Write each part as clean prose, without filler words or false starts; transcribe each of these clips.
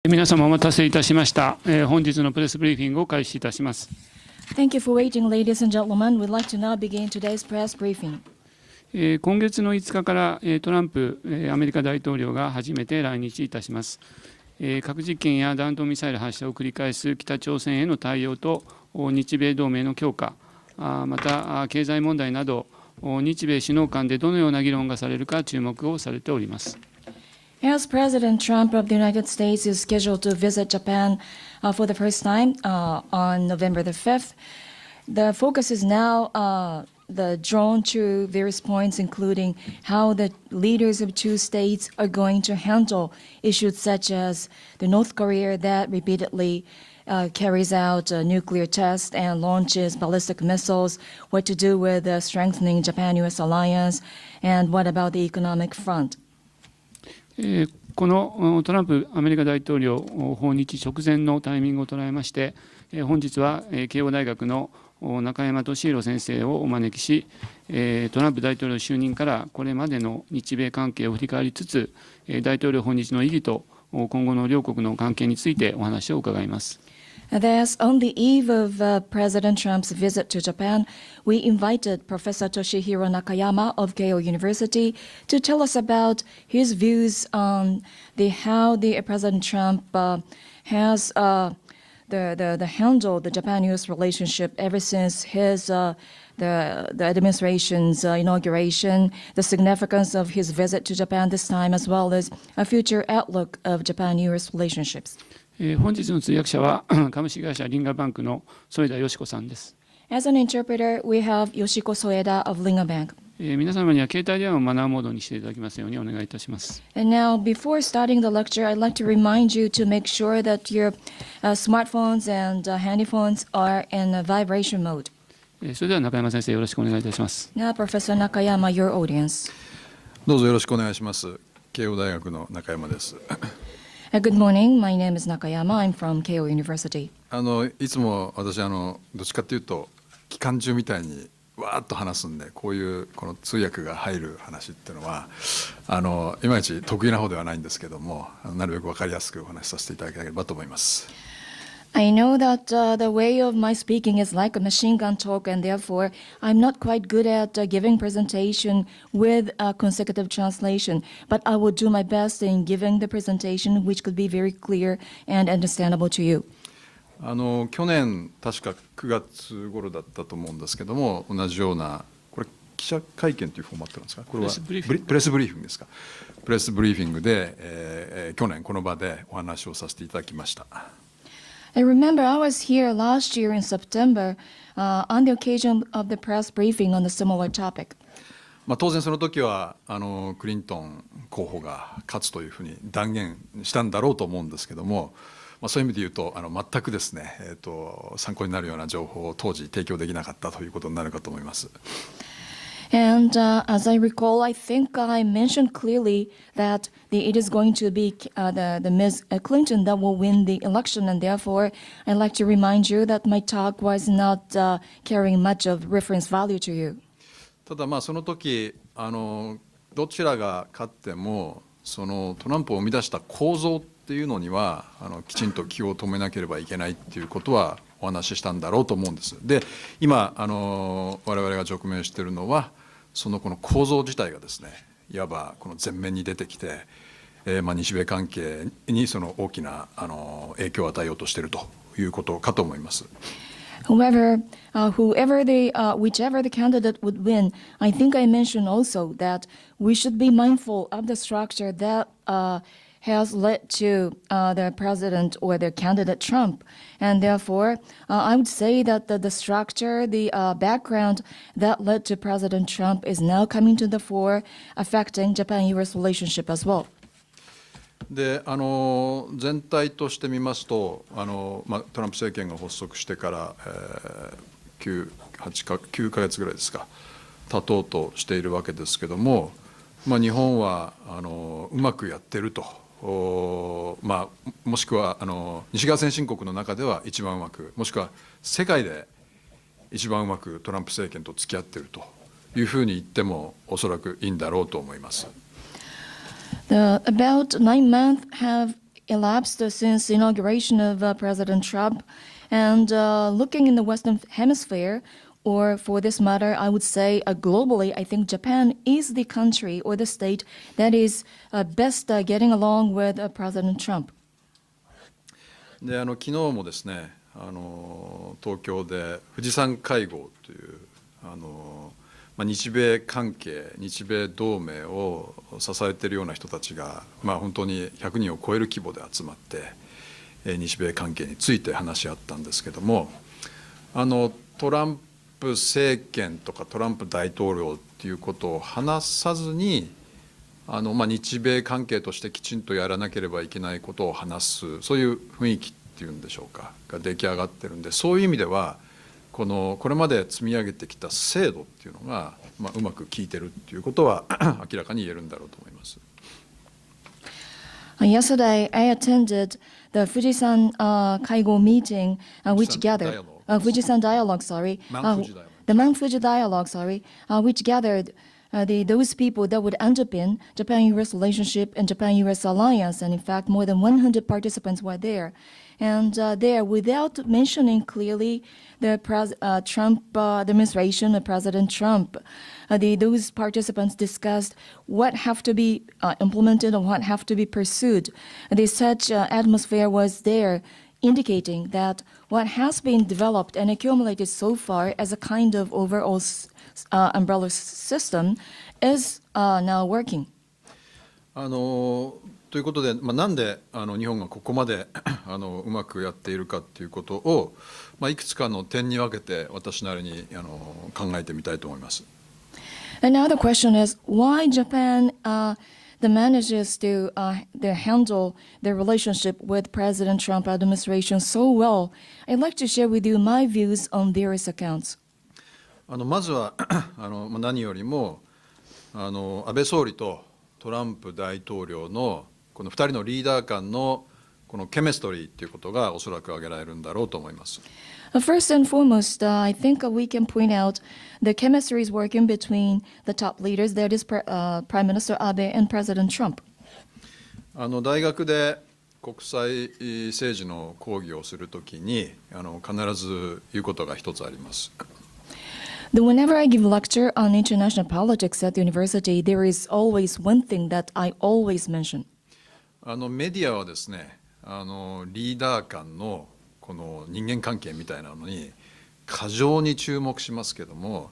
皆様お待たせいたしました。本日のプレスブリーフィングを開始いたします。Thank you for waiting, ladies and gentlemen. We'd like to now begin today's press briefing. 今月の5日からトランプアメリカ大統領が初めて来日いたします。核実験や弾道ミサイル発射を繰り返す北朝鮮への対応と日米同盟の強化、また経済問題など日米首脳間でどのような議論がされるか注目をされております。As President Trump of the United States is scheduled to visit Japan for the first time on November the 5th, the focus is now drawn to various points, including how the leaders of two states are going to handle issues such as the North Korea that repeatedly carries out nuclear tests and launches ballistic missiles, what to do with strengthening Japan-US alliance, and what about the economic front. このトランプアメリカ大統領訪日直前のタイミングを捉えまして、本日は慶應大学の中山俊宏先生をお招きし、トランプ大統領就任からこれまでの日米関係を振り返りつつ、大統領訪日の意義と今後の両国の関係についてお話を伺います。Thus, on the eve of President Trump's visit to Japan, we invited Professor Toshihiro Nakayama of Keio University to tell us about his views on how President Trump has handled the Japan-US relationship ever since the administration's inauguration, the significance of his visit to Japan this time, as well as a future outlook of Japan-US relationships. 本日の通訳者は株式会社リンガバンクの添田よし子さんです。As an interpreter, we have Yoshiko Soeda of Linga Bank. 皆様には携帯電話をマナーモードにしていただきますようにお願いいたします。And now, before starting the lecture, I'd like to remind you to make sure that your smartphones and handy phones are in a vibration mode. それでは中山先生よろしくお願いいたします。Now, Professor Nakayama, your audience. どうぞよろしくお願いします。慶応大学の中山です。Good morning. My name is Nakayama. I'm from Keio University. いつも私どっちかっていうと期間中みたいにわーっと話すんで、この通訳が入る話っていうのはいまいち得意な方ではないんですけども、なるべく分かりやすくお話しさせていただければと思います。I know that the way of my speaking is like a machine gun talk, and therefore I'm not quite good at giving presentation with consecutive translation, but I will do my best in giving the presentation which could be very clear and understandable to you. 去年確か9月頃だったと思うんですけども、同じようなこれ記者会見というフォーマットなんですか。これはプレスブリーフィングですか。プレスブリーフィングで、去年この場でお話をさせていただきました。I remember I was here last year in September on the occasion of the press briefing on a similar topic. 当然その時はクリントン候補が勝つというふうに断言したんだろうと思うんですけども、そういう意味で言うと全くですね、参考になるような情報を当時提供できなかったということになるかと思います。And as I recall, I think I mentioned clearly that it is going to be the Ms. Clinton that will win the election, and therefore I'd like to remind you that my talk was not carrying much of reference value to you. ただその時どちらが勝ってもそのトランプを生み出した構造っていうのにはきちんと気を止めなければいけないっていうことはお話ししたんだろうと思うんです。で、今我々が直面しているのはこの構造自体がですね、いわばこの前面に出てきて、日米関係に大きな影響を与えようとしているということかと思います。However, whichever the candidate would win, I think I mentioned also that we should be mindful of the structure that has led to the president or the candidate Trump. And therefore, I would say that the structure, the background that led to President Trump is now coming to the fore, affecting Japan-US relationship as well. で全体として見ますとトランプ政権が発足してから、9ヶ月ぐらいですか経とうとしているわけですけども、日本はうまくやってると。もしくは西側先進国の中では一番うまく、もしくは世界で一番うまくトランプ政権と付き合っているというふうに言ってもおそらくいいんだろうと思います。About 9 months have elapsed since inauguration of President Trump, and looking in the Western Hemisphere, or for this matter, I would say globally, I think Japan is the country or the state that is best getting along with President Trump. で昨日もですね東京で富士山会合という日米関係日米同盟を支えているような人たちが、本当に100人を超える規模で集まって日米関係について話し合ったんですけどもトランプ政権とかトランプ大統領っていうことを話さずに日米関係としてきちんとやらなければいけないことを話すそういう雰囲気っていうんでしょうかが出来上がってるんでそういう意味ではこれまで積み上げてきた制度っていうのが、うまく効いてるっていうことは明らかに言えるんだろうと思います。Yesterday, I attended the Fujisan Kaigo meeting, which gathered Fujisan Dialogue, sorry, Mount Fuji Dialogue. The Mount Fuji Dialogue, sorry, which gathered those people that would underpin Japan-U.S. relationship and Japan-U.S. alliance. And in fact, more than 100 participants were there. And there, without mentioning clearly the Trump administration, President Trump, those participants discussed what have to be implemented and what have to be pursued. Such atmosphere was there, indicating that what has been developed and accumulated so far as a kind of overall umbrella system is now working. ということで、なんで日本がここまでうまくやっているかということを、いくつかの点に分けて私なりに考えてみたいと思います。And now the question is why Japan manages to handle the relationship with President Trump administration so well. I'd like to share with you my views on various accounts. まずは何よりも安倍総理とトランプ大統領のこの2人のリーダー間のこのケミストリーということがおそらく挙げられるんだろうと思います。First and foremost, I think we can point out the chemistry is working between the top leaders, that is Prime Minister Abe and President Trump. 大学で国際政治の講義をするときに必ず言うことが一つあります。Whenever I give a lecture on international politics at the university, there is always one thing that I always mention. メディアはですね、リーダー間のこの人間関係みたいなのに過剰に注目しますけども、やっ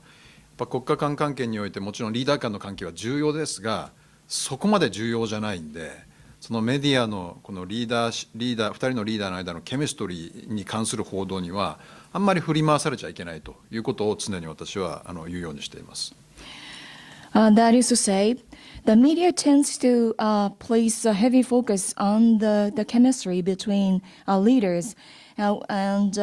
ぱ国家間関係においてもちろんリーダー間の関係は重要ですが、そこまで重要じゃないんで、そのメディアのこの2人のリーダーの間のケミストリーに関する報道にはあんまり振り回されちゃいけないということを常に私は言うようにしています。That is to say, the media tends to place a heavy focus on the chemistry between leaders, and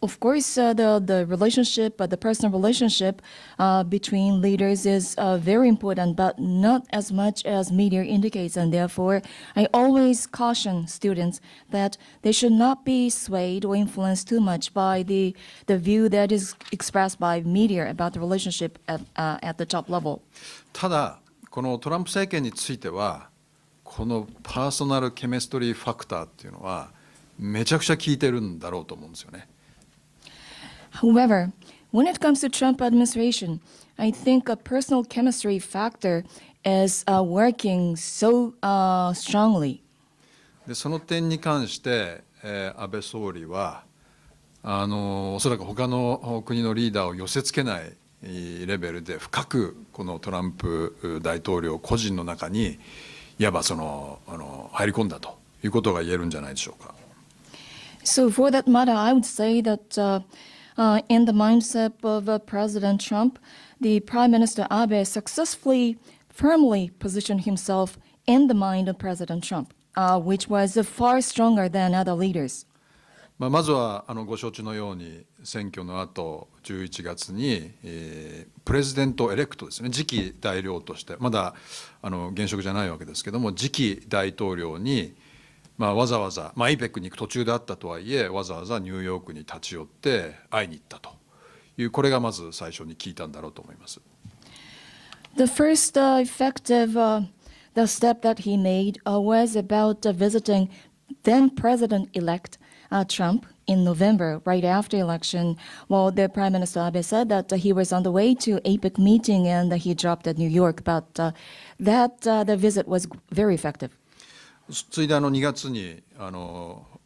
of course, the relationship, the personal relationship between leaders is very important, but not as much as media indicates. And therefore, I always caution students that they should not be swayed or influenced too much by the view that is expressed by media about the relationship at the top level. ただ、このトランプ政権については、このパーソナルケミストリーファクターっていうのはめちゃくちゃ効いてるんだろうと思うんですよね。However, when it comes to Trump administration, I think a personal chemistry factor is working so strongly. でその点に関して、安倍総理はおそらく他の国のリーダーを寄せつけないレベルで深くこのトランプ大統領個人の中にいわば入り込んだということが言えるんじゃないでしょうか。So for that matter, I would say that in the mindset of President Trump, the Prime Minister Abe successfully, firmly positioned himself in the mind of President Trump, which was far stronger than other leaders. まずはご承知のように選挙の後11月に、プレジデントエレクトですね、次期大領としてまだ現職じゃないわけですけども、次期大統領にわざわざ、APEC に行く途中であったとはいえわざわざニューヨークに立ち寄って会いに行ったという、これがまず最初に聞いたんだろうと思います。The first effective the step that he made was about visiting then President-elect Trump in November, right after election. Well, the Prime Minister Abe said that he was on the way to APEC meeting and he dropped at New York, but the visit was very effective. ついで2月に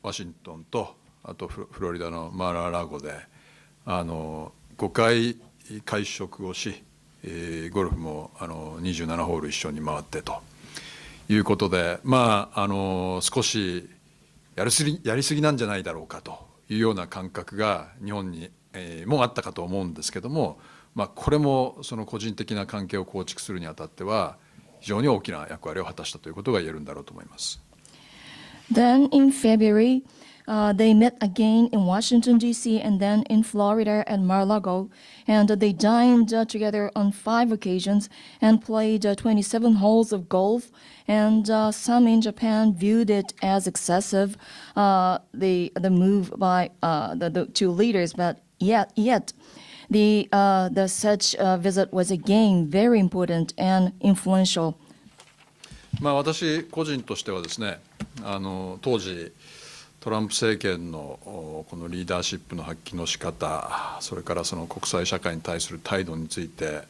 ワシントンとあとフロリダのマーラーラゴで5回会食をし、ゴルフも27ホール一緒に回ってということで、少しやりすぎなんじゃないだろうかというような感覚が日本にもあったかと思うんですけども、これもその個人的な関係を構築するにあたっては非常に大きな役割を果たしたということが言えるんだろうと思います。Then in February, they met again in Washington, D.C., and then in Florida at Mar-a-Lago, and they dined together on 5 occasions and played 27 holes of golf, and some in Japan viewed it as excessive, the move by the two leaders, but yet the such visit was again very important and influential. 私個人としてはですね、当時トランプ政権のこのリーダーシップの発揮の仕方、それからその国際社会に対する態度について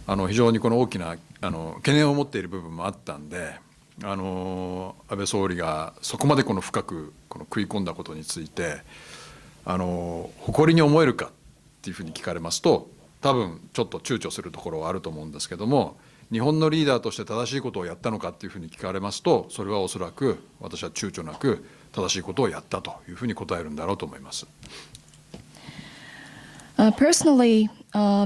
非常にこの大きな懸念を持っている部分もあったんで、安倍総理がそこまで深く食い込んだことについて誇りに思えるかっていうふうに聞かれますと、多分ちょっと躊躇するところはあると思うんですけども、日本のリーダーとして正しいことをやったのかっていうふうに聞かれますと、それはおそらく私は躊躇なく正しいことをやったというふうに答えるんだろうと思います。Personally,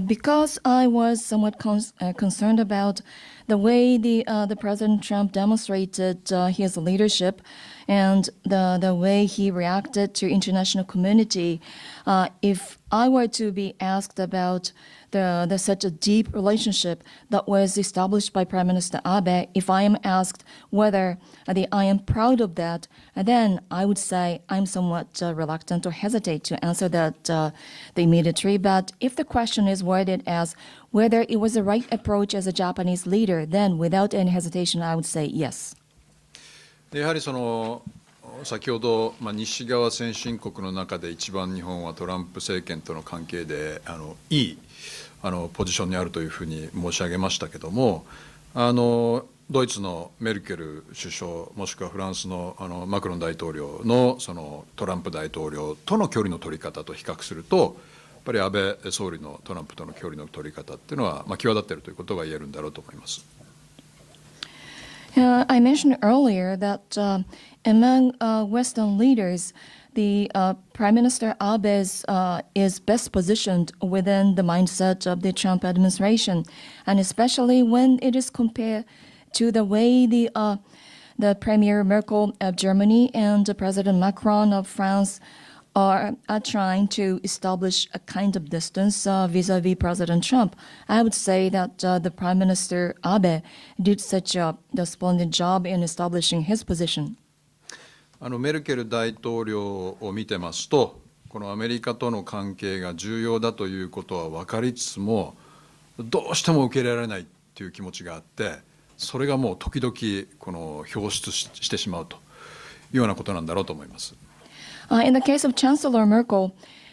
because I was somewhat concerned about the way the President Trump demonstrated his leadership and the way he reacted to international community, if I were to be asked about the such a deep relationship that was established by Prime Minister Abe, if I am asked whether I am proud of that, then I would say I'm somewhat reluctant or hesitate to answer that immediately. But if the question is worded as whether it was the right approach as a Japanese leader, then without any hesitation, I would say yes. やはり先ほど、西側先進国の中で一番日本はトランプ政権との関係でいいポジションにあるというふうに申し上げましたけども、ドイツのメルケル首相もしくはフランスのマクロン大統領のトランプ大統領との距離の取り方と比較すると、やっぱり安倍総理のトランプとの距離の取り方っていうのは際立っているということが言えるんだろうと思います。I mentioned earlier that among Western leaders, the Prime Minister Abe is best positioned within the mindset of the Trump administration, and especially when it is compared to the way the Premier Merkel of Germany and President Macron of France are trying to establish a kind of distance vis-a-vis President Trump. I would say that the Prime Minister Abe did such a splendid job in establishing his position. メルケル大統領を見てますと、このアメリカとの関係が重要だということは分かりつつも、どうしても受け入れられないという気持ちがあって、それがもう時々表出してしまうというようなことなんだろうと思います。In the case of Chancellor Merkel,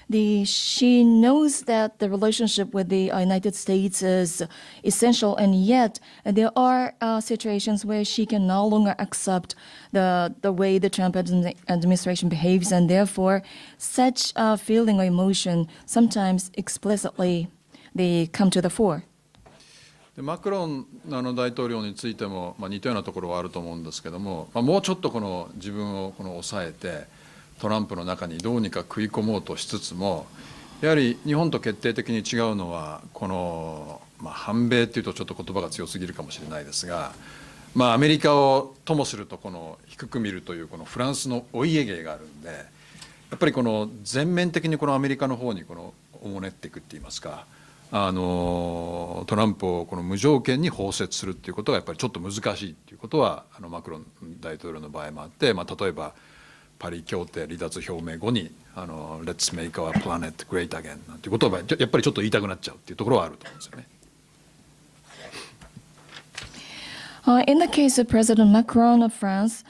she knows that the relationship with the United States is essential, and yet there are situations where she can no longer accept the way the Trump administration behaves, and therefore such a feeling or emotion sometimes explicitly they come to the fore. マクロン大統領についても似たようなところはあると思うんですけども、もうちょっと自分を抑えてトランプの中にどうにか食い込もうとしつつも、やはり日本と決定的に違うのは反米っていうとちょっと言葉が強すぎるかもしれないですが、アメリカをともすると低く見るというフランスのお家芸があるんで、やっぱり全面的にアメリカの方におもねっていくっていいますか、トランプを無条件に包摂するっていうことがやっぱりちょっと難しいっていうことはマクロン大統領の場合もあって、例えばパリ協定離脱表明後にLet's make our planet great again なんていうことはやっぱりちょっと言いたくなっちゃうっていうところはあると思うんですよね。In the case of President Macron of France,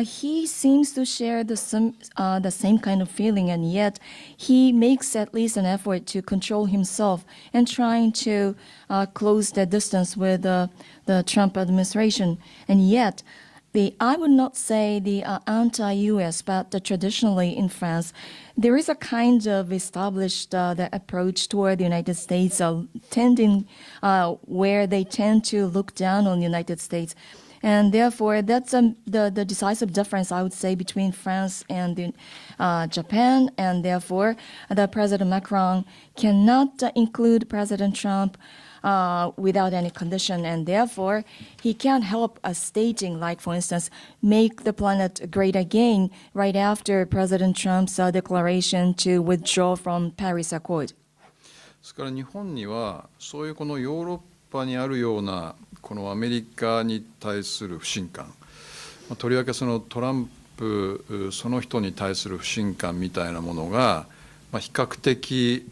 he seems to share the same kind of feeling, and yet he makes at least an effort to control himself and trying to close the distance with the Trump administration. And yet, I would not say the anti-U.S., but traditionally in France, there is a kind of established the approach toward the United States, tending where they tend to look down on the United States. And therefore, that's the decisive difference, I would say, between France and Japan. And therefore, the President Macron cannot include President Trump without any condition, and therefore he can't help stating, like for instance, make the planet great again right after President Trump's declaration to withdraw from Paris Accord. ですから日本にはそういうこのヨーロッパにあるようなこのアメリカに対する不信感、とりわけそのトランプその人に対する不信感みたいなものが比較的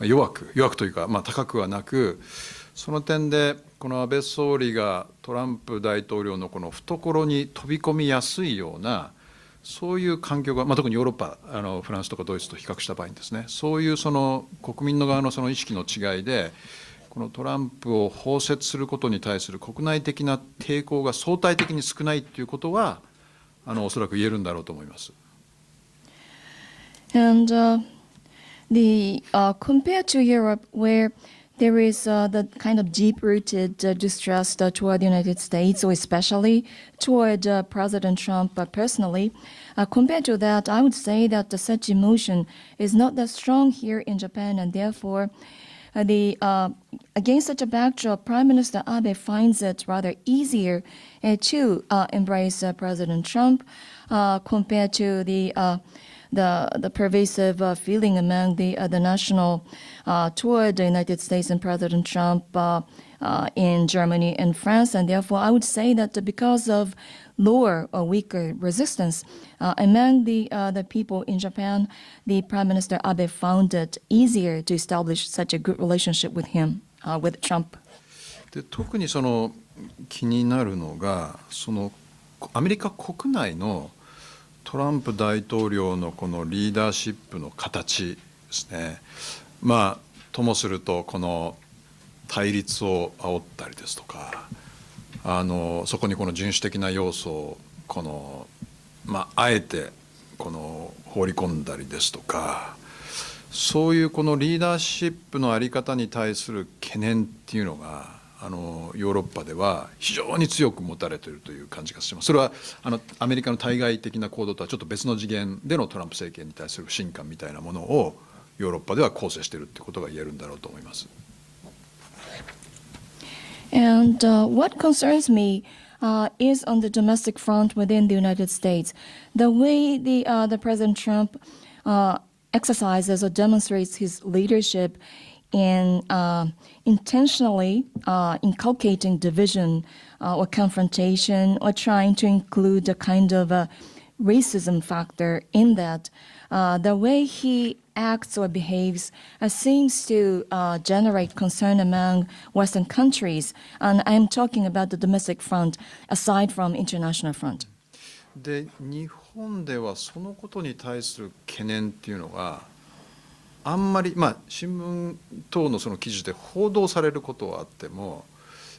弱くというか、高くはなく、その点でこの安倍総理がトランプ大統領のこの懐に飛び込みやすいようなそういう環境が、特にヨーロッパフランスとかドイツと比較した場合にですね、そういうその国民の側のその意識の違いでこのトランプを包摂することに対する国内的な抵抗が相対的に少ないということはおそらく言えるんだろうと思います。Compared to Europe, where there is the kind of deep-rooted distrust toward the United States, or especially toward President Trump personally, compared to that, I would say that such emotion is not that strong here in Japan, and therefore, against such a backdrop, Prime Minister Abe finds it rather easier to embrace President Trump compared to the pervasive feeling among the national toward the United States and President Trump in Germany and France. And therefore, I would say that because of lower or weaker resistance among the people in Japan, the Prime Minister Abe found it easier to establish such a good relationship with him, with Trump. で特にその気になるのがそのアメリカ国内のトランプ大統領のこのリーダーシップの形ですね。ともするとこの対立を煽ったりですとか、そこにこの人種的な要素をこのあえてこの放り込んだりですとか、そういうこのリーダーシップの在り方に対する懸念っていうのがヨーロッパでは非常に強く持たれているという感じがします。それはアメリカの対外的な行動とはちょっと別の次元でのトランプ政権に対する不信感みたいなものをヨーロッパでは構成しているということが言えるんだろうと思います。And what concerns me is on the domestic front within the United States. The way the President Trump exercises or demonstrates his leadership in intentionally inculcating division or confrontation or trying to include a kind of a racism factor in that, the way he acts or behaves seems to generate concern among Western countries. And I'm talking about the domestic front aside from international front. で日本ではそのことに対する懸念っていうのがあんまり新聞等のその記事で報道されることはあっても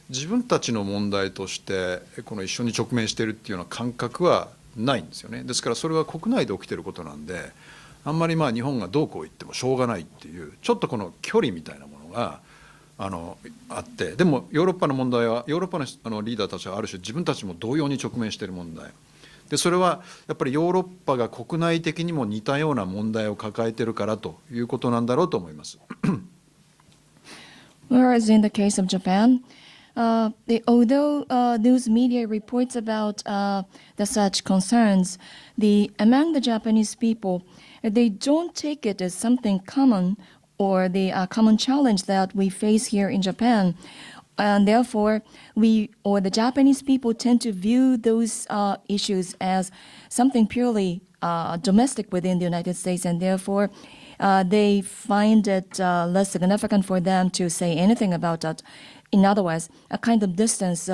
自分たちの問題としてこの一緒に直面しているっていうような感覚はないんですよね。ですからそれは国内で起きていることなんであんまり日本がどうこう言ってもしょうがないっていうちょっとこの距離みたいなものがあって、でもヨーロッパの問題はヨーロッパのリーダーたちはある種自分たちも同様に直面している問題で、それはやっぱりヨーロッパが国内的にも似たような問題を抱えているからということなんだろうと思います。Whereas in the case of Japan, although news media reports about the such concerns, among the Japanese people, they don't take it as something common or the common challenge that we face here in Japan. And therefore, the Japanese people tend to view those issues as something purely domestic within the United States, and therefore they find it less significant for them to say anything about that. in other words, a kind of distance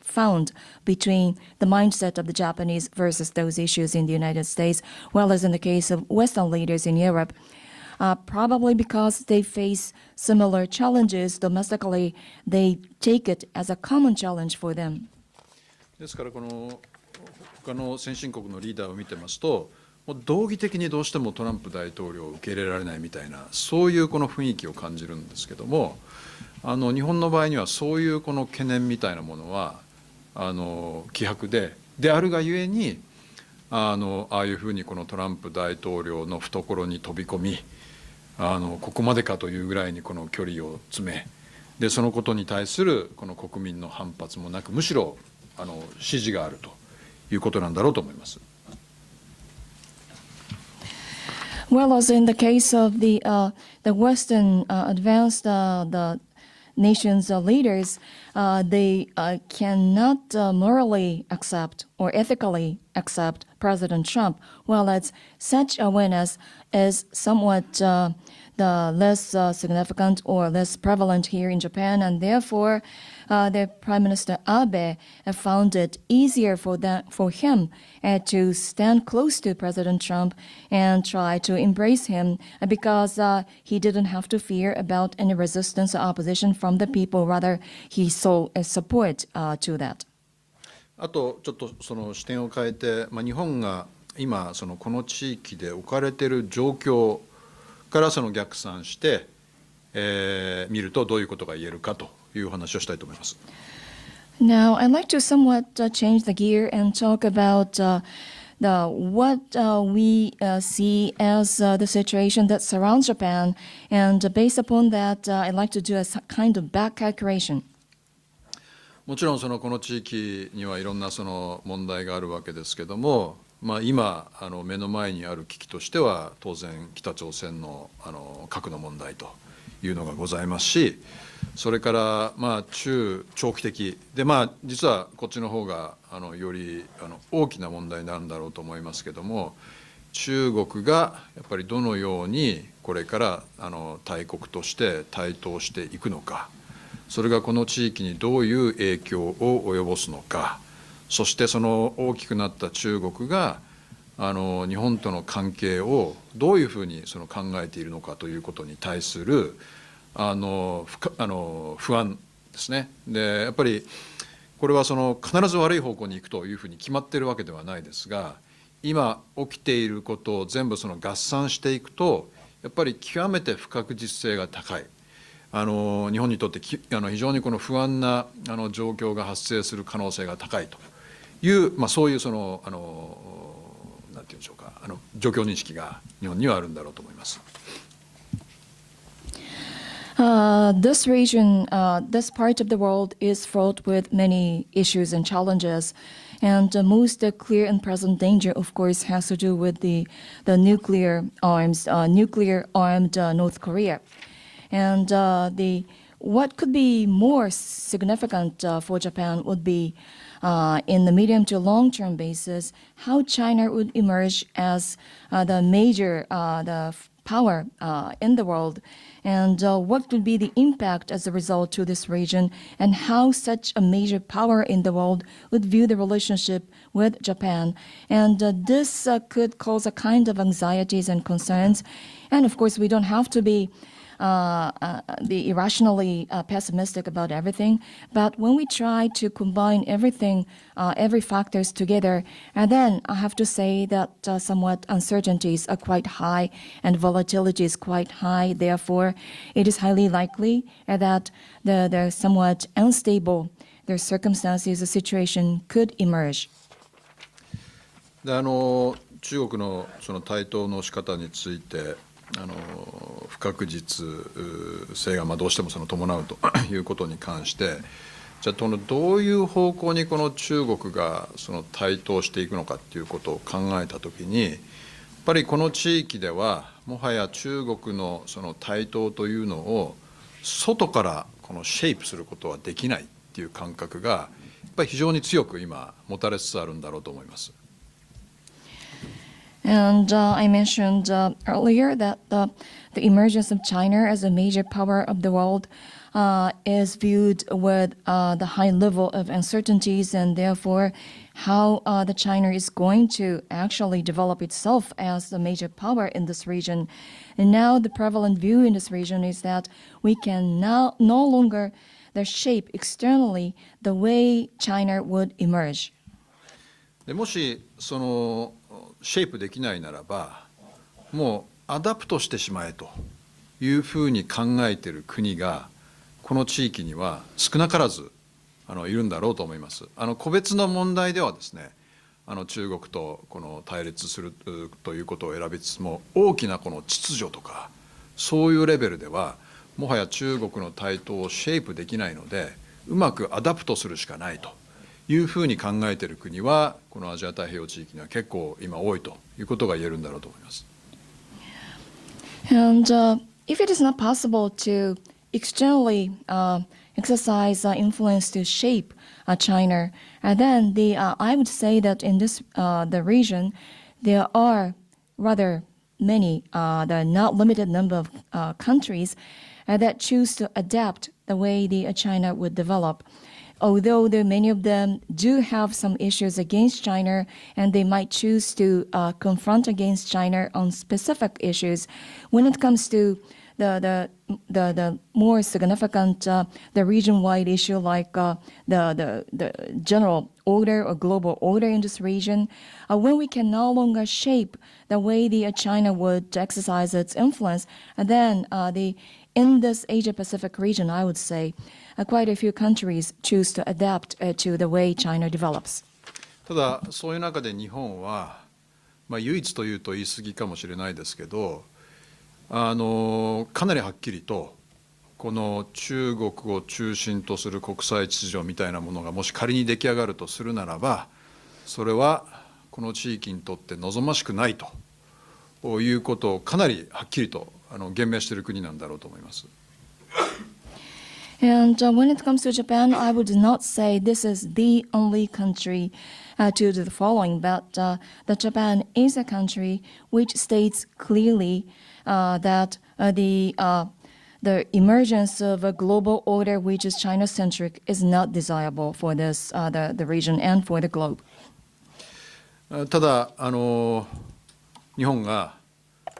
found between the mindset of the Japanese versus those issues in the United States, whereas in the case of Western leaders in Europe, probably because they face similar challenges domestically, they take it as a common challenge for them. ですからこの他の先進国のリーダーを見てますと、もう道義的にどうしてもトランプ大統領を受け入れられないみたいな、そういうこの雰囲気を感じるんですけども、日本の場合にはそういうこの懸念みたいなものは希薄であるがゆえにああいうふうにこのトランプ大統領の懐に飛び込み、ここまでかというぐらいにこの距離を詰め、でそのことに対するこの国民の反発もなく、むしろ支持があるということなんだろうと思います。Well, as in the case of the Western advanced the nations' leaders, they cannot morally accept or ethically accept President Trump. Well, as such awareness is somewhat the less significant or less prevalent here in Japan, and therefore the Prime Minister Abe found it easier for him to stand close to President Trump and try to embrace him because he didn't have to fear about any resistance or opposition from the people. Rather, he saw a support to that. あとちょっとその視点を変えて、日本が今この地域で置かれている状況から逆算して、見るとどういうことが言えるかという話をしたいと思います。Now, I'd like to somewhat change the gear and talk about what we see as the situation that surrounds Japan, and based upon that, I'd like to do a kind of back calculation. もちろんこの地域にはいろんな問題があるわけですけども、今目の前にある危機としては当然北朝鮮の核の問題というのがございますし、それから長期的で、実はこっちの方がより大きな問題になるんだろうと思いますけども、中国がやっぱりどのようにこれから大国として台頭していくのか、それがこの地域にどういう影響を及ぼすのか、そして大きくなった中国が日本との関係をどういうふうに考えているのかということに対する不安ですね。でやっぱりこれは必ず悪い方向に行くというふうに決まっているわけではないですが、今起きていることを全部合算していくと、やっぱり極めて不確実性が高い。日本にとって非常に不安な状況が発生する可能性が高いという、そういうなんていうんでしょうか、状況認識が日本にはあるんだろうと思います。This region, this part of the world is fraught with many issues and challenges. And the most clear and present danger, of course, has to do with the nuclear armed North Korea. And what could be more significant for Japan would be, in the medium to long-term basis, how China would emerge as the major the power in the world, and what would be the impact as a result to this region, and how such a major power in the world would view the relationship with Japan. And this could cause a kind of anxieties and concerns. And of course, we don't have to be irrationally pessimistic about everything, but when we try to combine everything, every factors together, and then I have to say that somewhat uncertainties are quite high and volatility is quite high. Therefore, it is highly likely that the somewhat unstable the circumstances, the situation could emerge. で中国の台頭の仕方について不確実性がどうしても伴うということに関して、じゃあどういう方向にこの中国が台頭していくのかっていうことを考えたときに、やっぱりこの地域ではもはや中国の台頭というのを外からシェイプすることはできないっていう感覚がやっぱり非常に強く今持たれつつあるんだろうと思います。And I mentioned earlier that the emergence of China as a major power of the world is viewed with the high level of uncertainties, and therefore how the China is going to actually develop itself as the major power in this region. And now the prevalent view in this region is that we can now no longer shape externally the way China would emerge. でもしそのシェイプできないならばもうアダプトしてしまえというふうに考えている国がこの地域には少なからずいるんだろうと思います。個別の問題ではですね中国とこの対立するということを選びつつも大きなこの秩序とかそういうレベルではもはや中国の台頭をシェイプできないのでうまくアダプトするしかないというふうに考えている国はこのアジア太平洋地域には結構今多いということが言えるんだろうと思います。And if it is not possible to externally exercise influence to shape China, then I would say that in this the region there are rather many, the not limited number of countries that choose to adapt the way the China would develop. Although many of them do have some issues against China, and they might choose to confront against China on specific issues, when it comes to the more significant the region-wide issue like the general order or global order in this region, when we can no longer shape the way the China would exercise its influence, then in this Asia-Pacific region, I would say, quite a few countries choose to adapt to the way China develops. ただそういう中で日本は、唯一というと言い過ぎかもしれないですけどかなりはっきりとこの中国を中心とする国際秩序みたいなものがもし仮に出来上がるとするならばそれはこの地域にとって望ましくないということをかなりはっきりと言明している国なんだろうと思います。And when it comes to Japan, I would not say this is the only country to do the following, but that Japan is a country which states clearly that the emergence of a global order which is China-centric is not desirable for this the region and for the globe. ただ日本が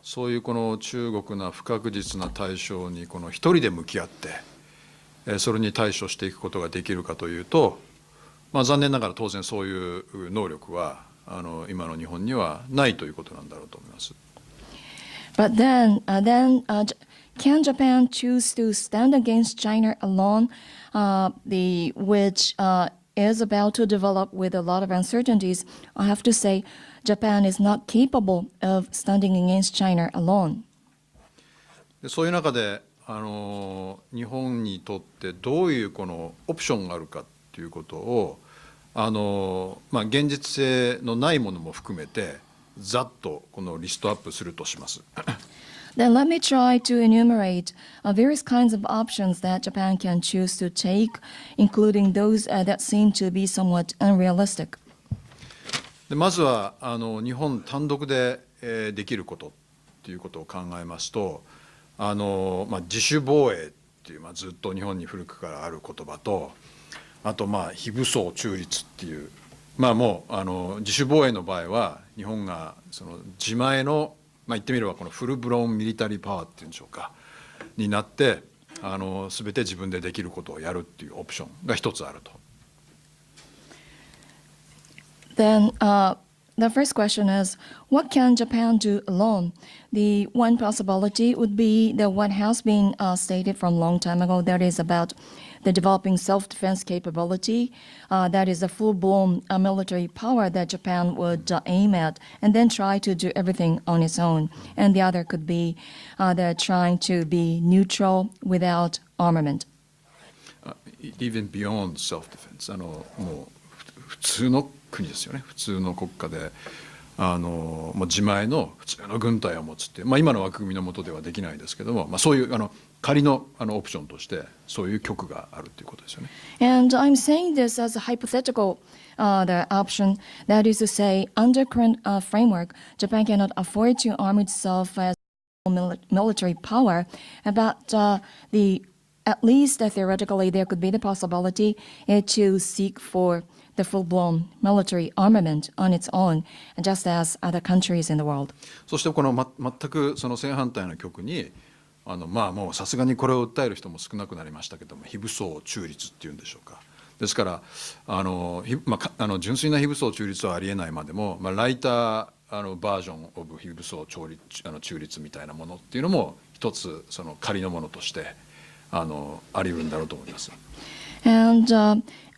そういうこの中国の不確実な対象にこの一人で向き合ってそれに対処していくことができるかというと、残念ながら当然そういう能力は今の日本にはないということなんだろうと思います。But then can Japan choose to stand against China alone, which is about to develop with a lot of uncertainties? I have to say, Japan is not capable of standing against China alone. そういう中で日本にとってどういうこのオプションがあるかということを現実性のないものも含めてざっとこのリストアップするとします。Then let me try to enumerate various kinds of options that Japan can choose to take, including those that seem to be somewhat unrealistic. でまずは日本単独でできることということを考えますと自主防衛っていう、ずっと日本に古くからある言葉とあと非武装中立っていうもう自主防衛の場合は日本がその自前の言ってみればこのフルブローンミリタリーパワーっていうんでしょうかになって全て自分でできることをやるっていうオプションが一つあると。Then the first question is, what can Japan do alone? The one possibility would be that what has been stated from a long time ago, that is about the developing self-defense capability, that is a full-blown military power that Japan would aim at, and then try to do everything on its own. And the other could be that trying to be neutral without armament. Even beyond self-defense もう普通の国ですよね。普通の国家でもう自前の普通の軍隊を持つっていう、今の枠組みの下ではできないですけども、そういう仮のオプションとしてそういう局があるということですよね。And I'm saying this as a hypothetical the option. That is to say, under current framework, Japan cannot afford to arm itself as military power, but at least theoretically there could be the possibility to seek for the full-blown military armament on its own, just as other countries in the world. そしてこの、全くその正反対の局にもうさすがにこれを訴える人も少なくなりましたけども、非武装中立っていうんでしょうか。ですから純粋な非武装中立はありえないまでも、ライターバージョンオブ非武装中立みたいなものっていうのも一つその仮のものとしてあり得るんだろうと思います。And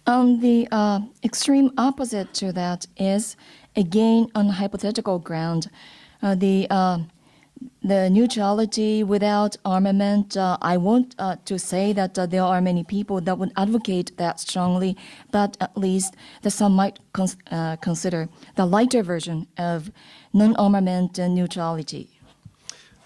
on the extreme opposite to that is, again, on hypothetical ground, the neutrality without armament. I want to say that there are many people that would advocate that strongly, but at least some might consider the lighter version of non-armament neutrality.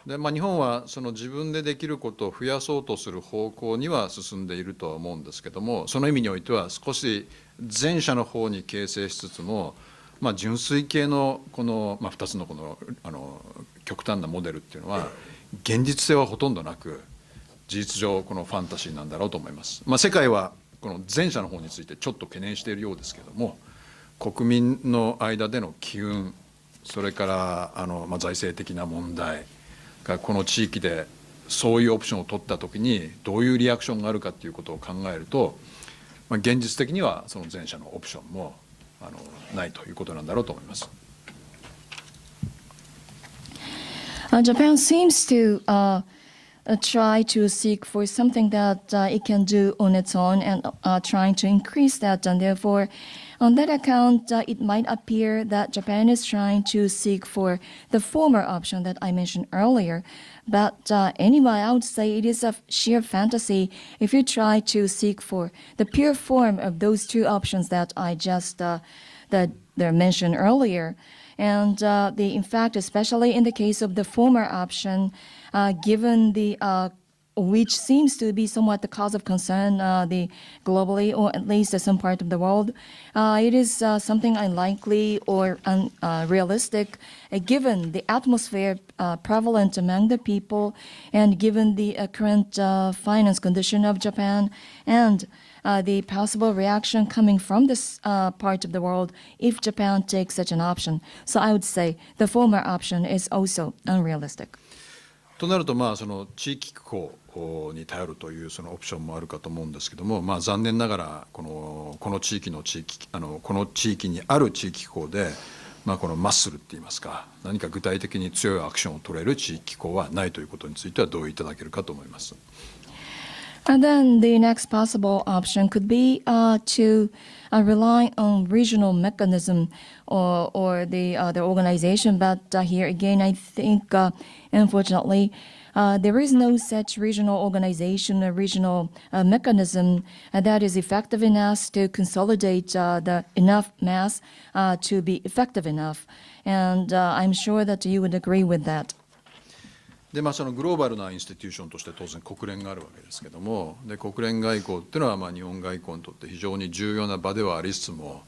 で日本はその自分でできることを増やそうとする方向には進んでいるとは思うんですけども、その意味においては少し前者の方に形成しつつも、純粋系のこの、2つのこの極端なモデルっていうのは現実性はほとんどなく、事実上このファンタジーなんだろうと思います。世界はこの前者の方についてちょっと懸念しているようですけども、国民の間での機運、それから財政的な問題がこの地域でそういうオプションを取った時にどういうリアクションがあるかということを考えると、現実的にはその前者のオプションもないということなんだろうと思います。Japan seems to try to seek for something that it can do on its own and trying to increase that. And therefore, on that account, it might appear that Japan is trying to seek for the former option that I mentioned earlier. But anyway, I would say it is a sheer fantasy if you try to seek for the pure form of those two options that I just mentioned earlier. And in fact, especially in the case of the former option, given the which seems to be somewhat the cause of concern globally, or at least some part of the world, it is something unlikely or unrealistic, given the atmosphere prevalent among the people, and given the current finance condition of Japan, and the possible reaction coming from this part of the world if Japan takes such an option. So I would say the former option is also unrealistic. となるとその地域機構に頼るというそのオプションもあるかと思うんですけども、残念ながらこの地域にある地域機構で、このマッスルっていいますか、何か具体的に強いアクションを取れる地域機構はないということについては同意いただけるかと思います。And then the next possible option could be to rely on regional mechanism or the organization. But here again, I think, unfortunately, there is no such regional organization or regional mechanism that is effective enough to consolidate the enough mass to be effective enough. And I'm sure that you would agree with that. でそのグローバルなインスティテューションとして当然国連があるわけですけども、で国連外交っていうのは日本外交にとって非常に重要な場ではありつつも、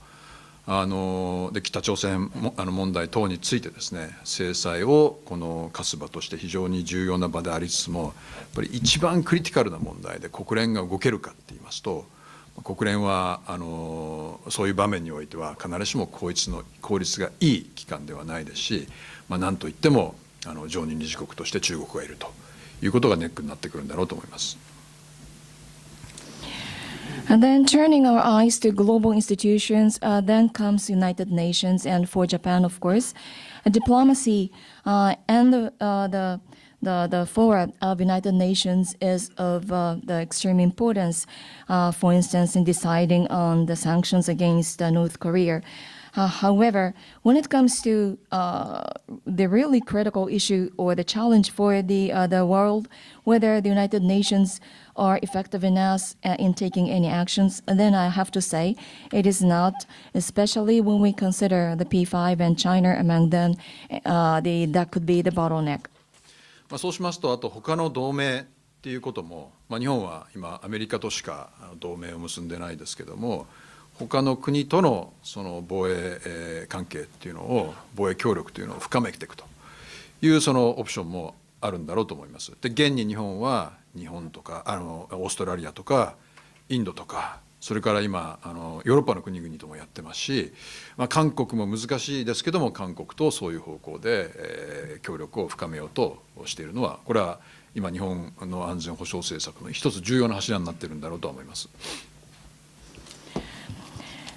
で北朝鮮問題等についてですね、制裁を科す場として非常に重要な場でありつつも、やっぱり一番クリティカルな問題で国連が動けるかって言いますと、国連はそういう場面においては必ずしも効率がいい機関ではないですし、なんといっても常任理事国として中国がいるということがネックになってくるんだろうと思います。And then turning our eyes to global institutions, then comes United Nations, and for Japan, of course, diplomacy and the fora of United Nations is of the extreme importance, for instance, in deciding on the sanctions against North Korea. However, when it comes to the really critical issue or the challenge for the world, whether the United Nations are effective enough in taking any actions, then I have to say it is not, especially when we consider the P5 and China among them, that could be the bottleneck. そうしますと、あと他の同盟っていうことも、日本は今アメリカとしか同盟を結んでないですけども、他の国とのその防衛関係っていうのを、防衛協力というのを深めていくというそのオプションもあるんだろうと思います。で、現に日本は日本とかオーストラリアとかインドとか、それから今ヨーロッパの国々ともやってますし、韓国も難しいですけども、韓国とそういう方向で協力を深めようとしているのは、これは今日本の安全保障政策の一つ重要な柱になっているんだろうと思います。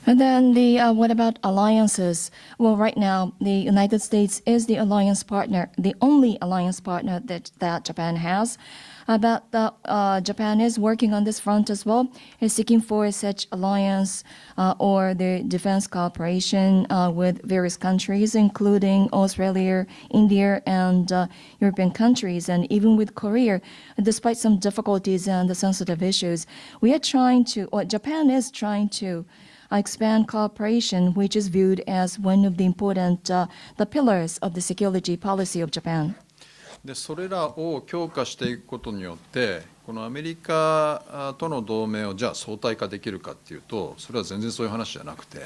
And then what about alliances? Well, right now, the United States is the alliance partner, the only alliance partner that Japan has. But Japan is working on this front as well, is seeking for such alliance or the defense cooperation with various countries, including Australia, India, and European countries, and even with Korea. Despite some difficulties and the sensitive issues, we are trying to, or Japan is trying to, expand cooperation, which is viewed as one of the important the pillars of the security policy of Japan. でそれらを強化していくことによって、このアメリカとの同盟をじゃあ相対化できるかっていうと、それは全然そういう話じゃなくて、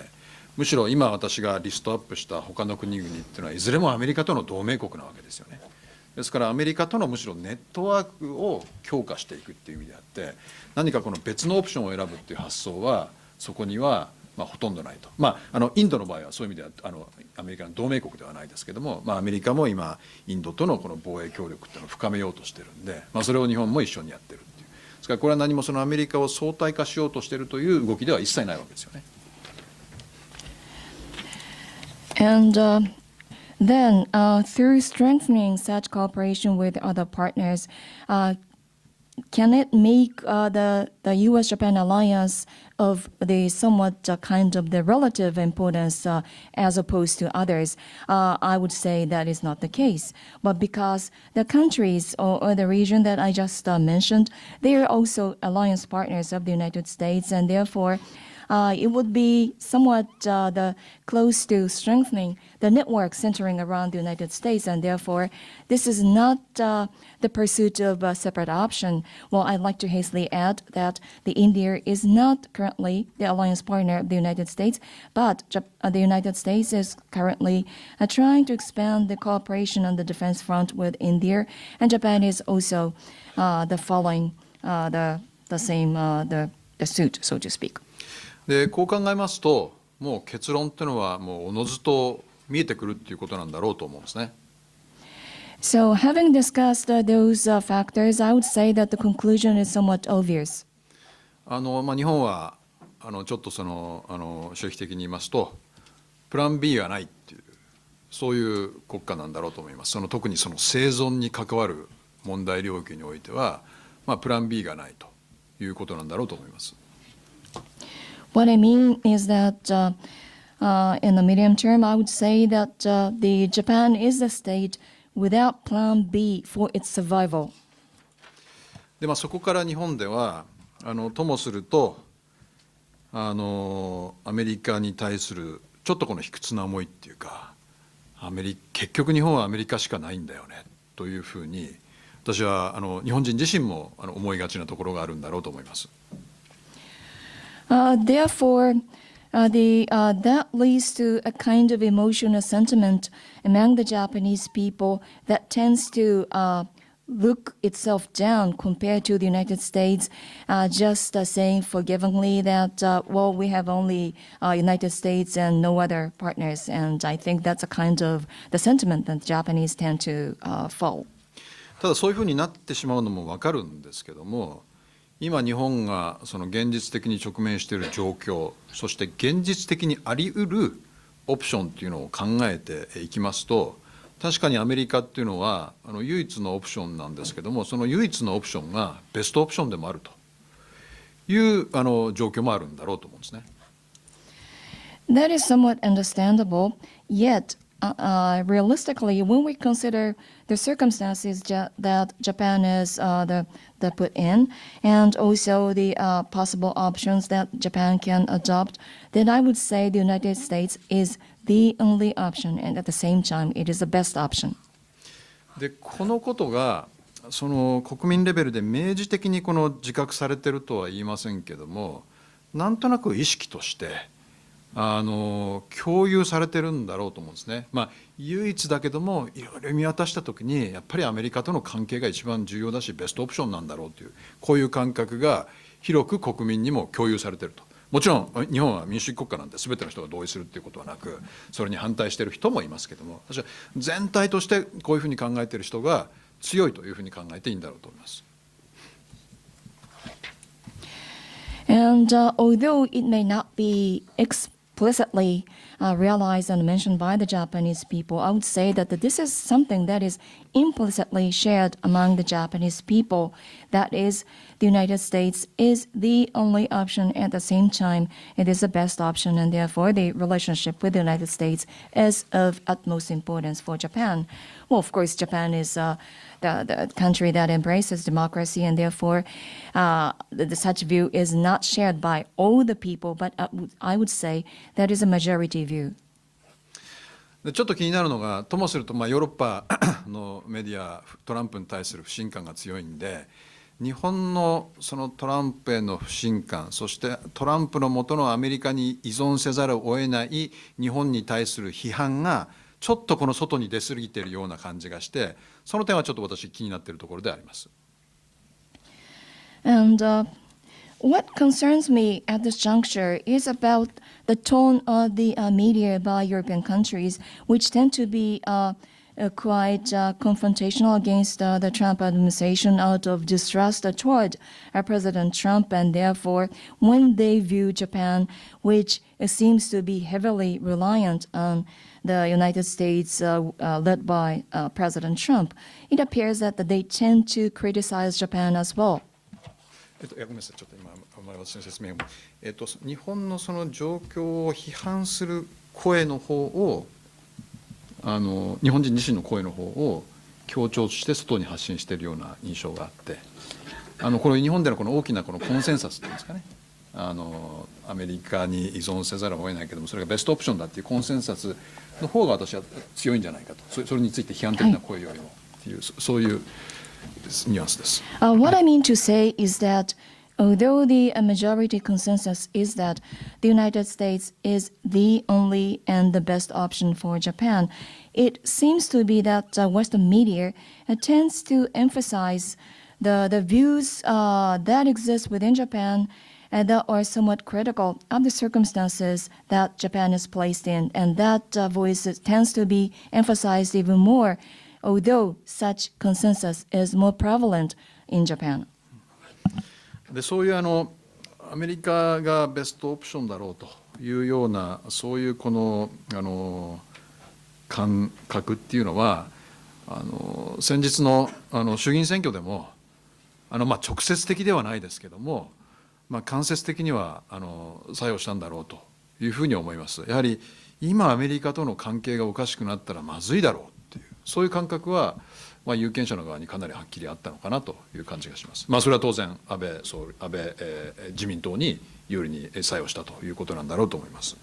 むしろ今私がリストアップした他の国々っていうのはいずれもアメリカとの同盟国なわけですよね。ですからアメリカとのむしろネットワークを強化していくっていう意味であって、何かこの別のオプションを選ぶっていう発想はそこにはほとんどないと。インドの場合はそういう意味ではアメリカの同盟国ではないですけども、アメリカも今インドとのこの防衛協力っていうのを深めようとしてるんで、それを日本も一緒にやってるっていう。ですからこれは何もそのアメリカを相対化しようとしているという動きでは一切ないわけですよね。And then, through strengthening such cooperation with other partners, can it make the U.S.-Japan alliance of the somewhat kind of the relative importance as opposed to others? I would say that is not the case. But because the countries or the region that I just mentioned, they are also alliance partners of the United States, and therefore it would be somewhat close to strengthening the network centering around the United States, and therefore this is not the pursuit of a separate option. Well, I'd like to hastily add that the India is not currently the alliance partner of the United States, but the United States is currently trying to expand the cooperation on the defense front with India, and Japan is also following the same the suit, so to speak. でこう考えますと、もう結論っていうのはもうおのずと見えてくるっていうことなんだろうと思うんですね。So having discussed those factors, I would say that the conclusion is somewhat obvious. 日本はちょっと周期的に言いますと、プラン B がないっていう、そういう国家なんだろうと思います。特にその生存に関わる問題領域においては、プラン B がないということなんだろうと思います。What I mean is that in the medium term, I would say that the Japan is a state without Plan B for its survival. でそこから日本ではともするとアメリカに対するちょっとこの卑屈な思いっていうか、結局日本はアメリカしかないんだよねというふうに、私は日本人自身も思いがちなところがあるんだろうと思います。Therefore, that leads to a kind of emotional sentiment among the Japanese people that tends to look itself down compared to the United States, just saying forgivingly that, well, we have only United States and no other partners. And I think that's a kind of the sentiment that Japanese tend to fall. ただそういうふうになってしまうのも分かるんですけども、今日本がその現実的に直面している状況、そして現実的にあり得るオプションっていうのを考えていきますと、確かにアメリカっていうのは唯一のオプションなんですけども、その唯一のオプションがベストオプションでもあるという状況もあるんだろうと思うんですね。That is somewhat understandable, yet realistically, when we consider the circumstances that Japan is put in, and also the possible options that Japan can adopt, then I would say the United States is the only option, and at the same time, it is the best option. でこのことがその国民レベルで明示的にこの自覚されてるとは言いませんけども、なんとなく意識として共有されてるんだろうと思うんですね。唯一だけどもいろいろ見渡した時にやっぱりアメリカとの関係が一番重要だしベストオプションなんだろうというこういう感覚が広く国民にも共有されていると。もちろん日本は民主主義国家なんで全ての人が同意するということはなく、それに反対している人もいますけども、私は全体としてこういうふうに考えている人が強いというふうに考えていいんだろうと思います。And although it may not be explicitly realized and mentioned by the Japanese people, I would say that this is something that is implicitly shared among the Japanese people. That is, the United States is the only option. At the same time, it is the best option, and therefore the relationship with the United States is of utmost importance for Japan. Well, of course, Japan is the country that embraces democracy, and therefore such view is not shared by all the people, but I would say that is a majority view. でちょっと気になるのが、ともするとヨーロッパのメディアトランプに対する不信感が強いんで、日本のそのトランプへの不信感、そしてトランプの下のアメリカに依存せざるを得ない日本に対する批判がちょっとこの外に出過ぎているような感じがして、その点はちょっと私気になっているところであります。And what concerns me at this juncture is about the tone of the media by European countries, which tend to be quite confrontational against the Trump administration out of distrust toward President Trump, and therefore, when they view Japan, which seems to be heavily reliant on the United States led by President Trump, it appears that they tend to criticize Japan as well. ごめんなさい、ちょっと今私の説明を、日本のその状況を批判する声の方を日本人自身の声の方を強調して外に発信しているような印象があって、これ日本でのこの大きなこのコンセンサスっていうんですかね、アメリカに依存せざるを得ないけどもそれがベストオプションだっていうコンセンサスの方が私は強いんじゃないかと、それについて批判的な声よりもっていう、そういうニュアンスです。What I mean to say is that although the majority consensus is that the United States is the only and the best option for Japan, it seems to be that Western media tends to emphasize the views that exist within Japan that are somewhat critical of the circumstances that Japan is placed in, and that voice tends to be emphasized even more, although such consensus is more prevalent in Japan. でそういうアメリカがベストオプションだろうというようなそういうこの感覚っていうのは先日の衆議院選挙でも直接的ではないですけども、間接的には作用したんだろうというふうに思います。やはり今アメリカとの関係がおかしくなったらまずいだろうっていうそういう感覚は有権者の側にかなりはっきりあったのかなという感じがします。それは当然安倍自民党に有利に作用したということなんだろうと思います。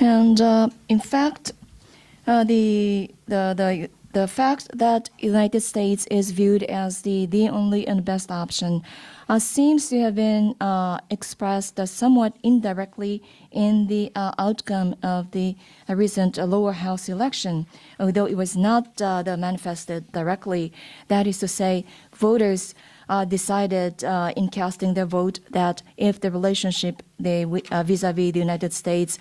And in fact, the fact that United States is viewed as the only and best option seems to have been expressed somewhat indirectly in the outcome of the recent lower house election, although it was not manifested directly. That is to say, voters decided in casting their vote that if the relationship vis-a-vis the United States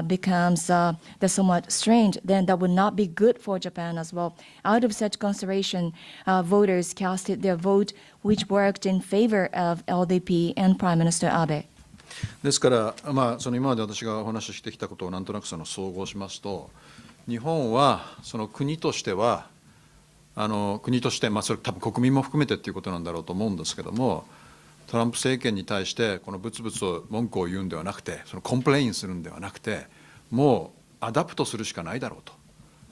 becomes somewhat strained, then that would not be good for Japan as well. Out of such consideration, voters casted their vote, which worked in favor of LDP and Prime Minister Abe. ですから、その今まで私がお話ししてきたことをなんとなく総合しますと、日本はその国としてはそれ多分国民も含めてっていうことなんだろうと思うんですけども、トランプ政権に対してこのブツブツ文句を言うんではなくて、そのコンプレインするんではなくて、もうアダプトするしかないだろうと。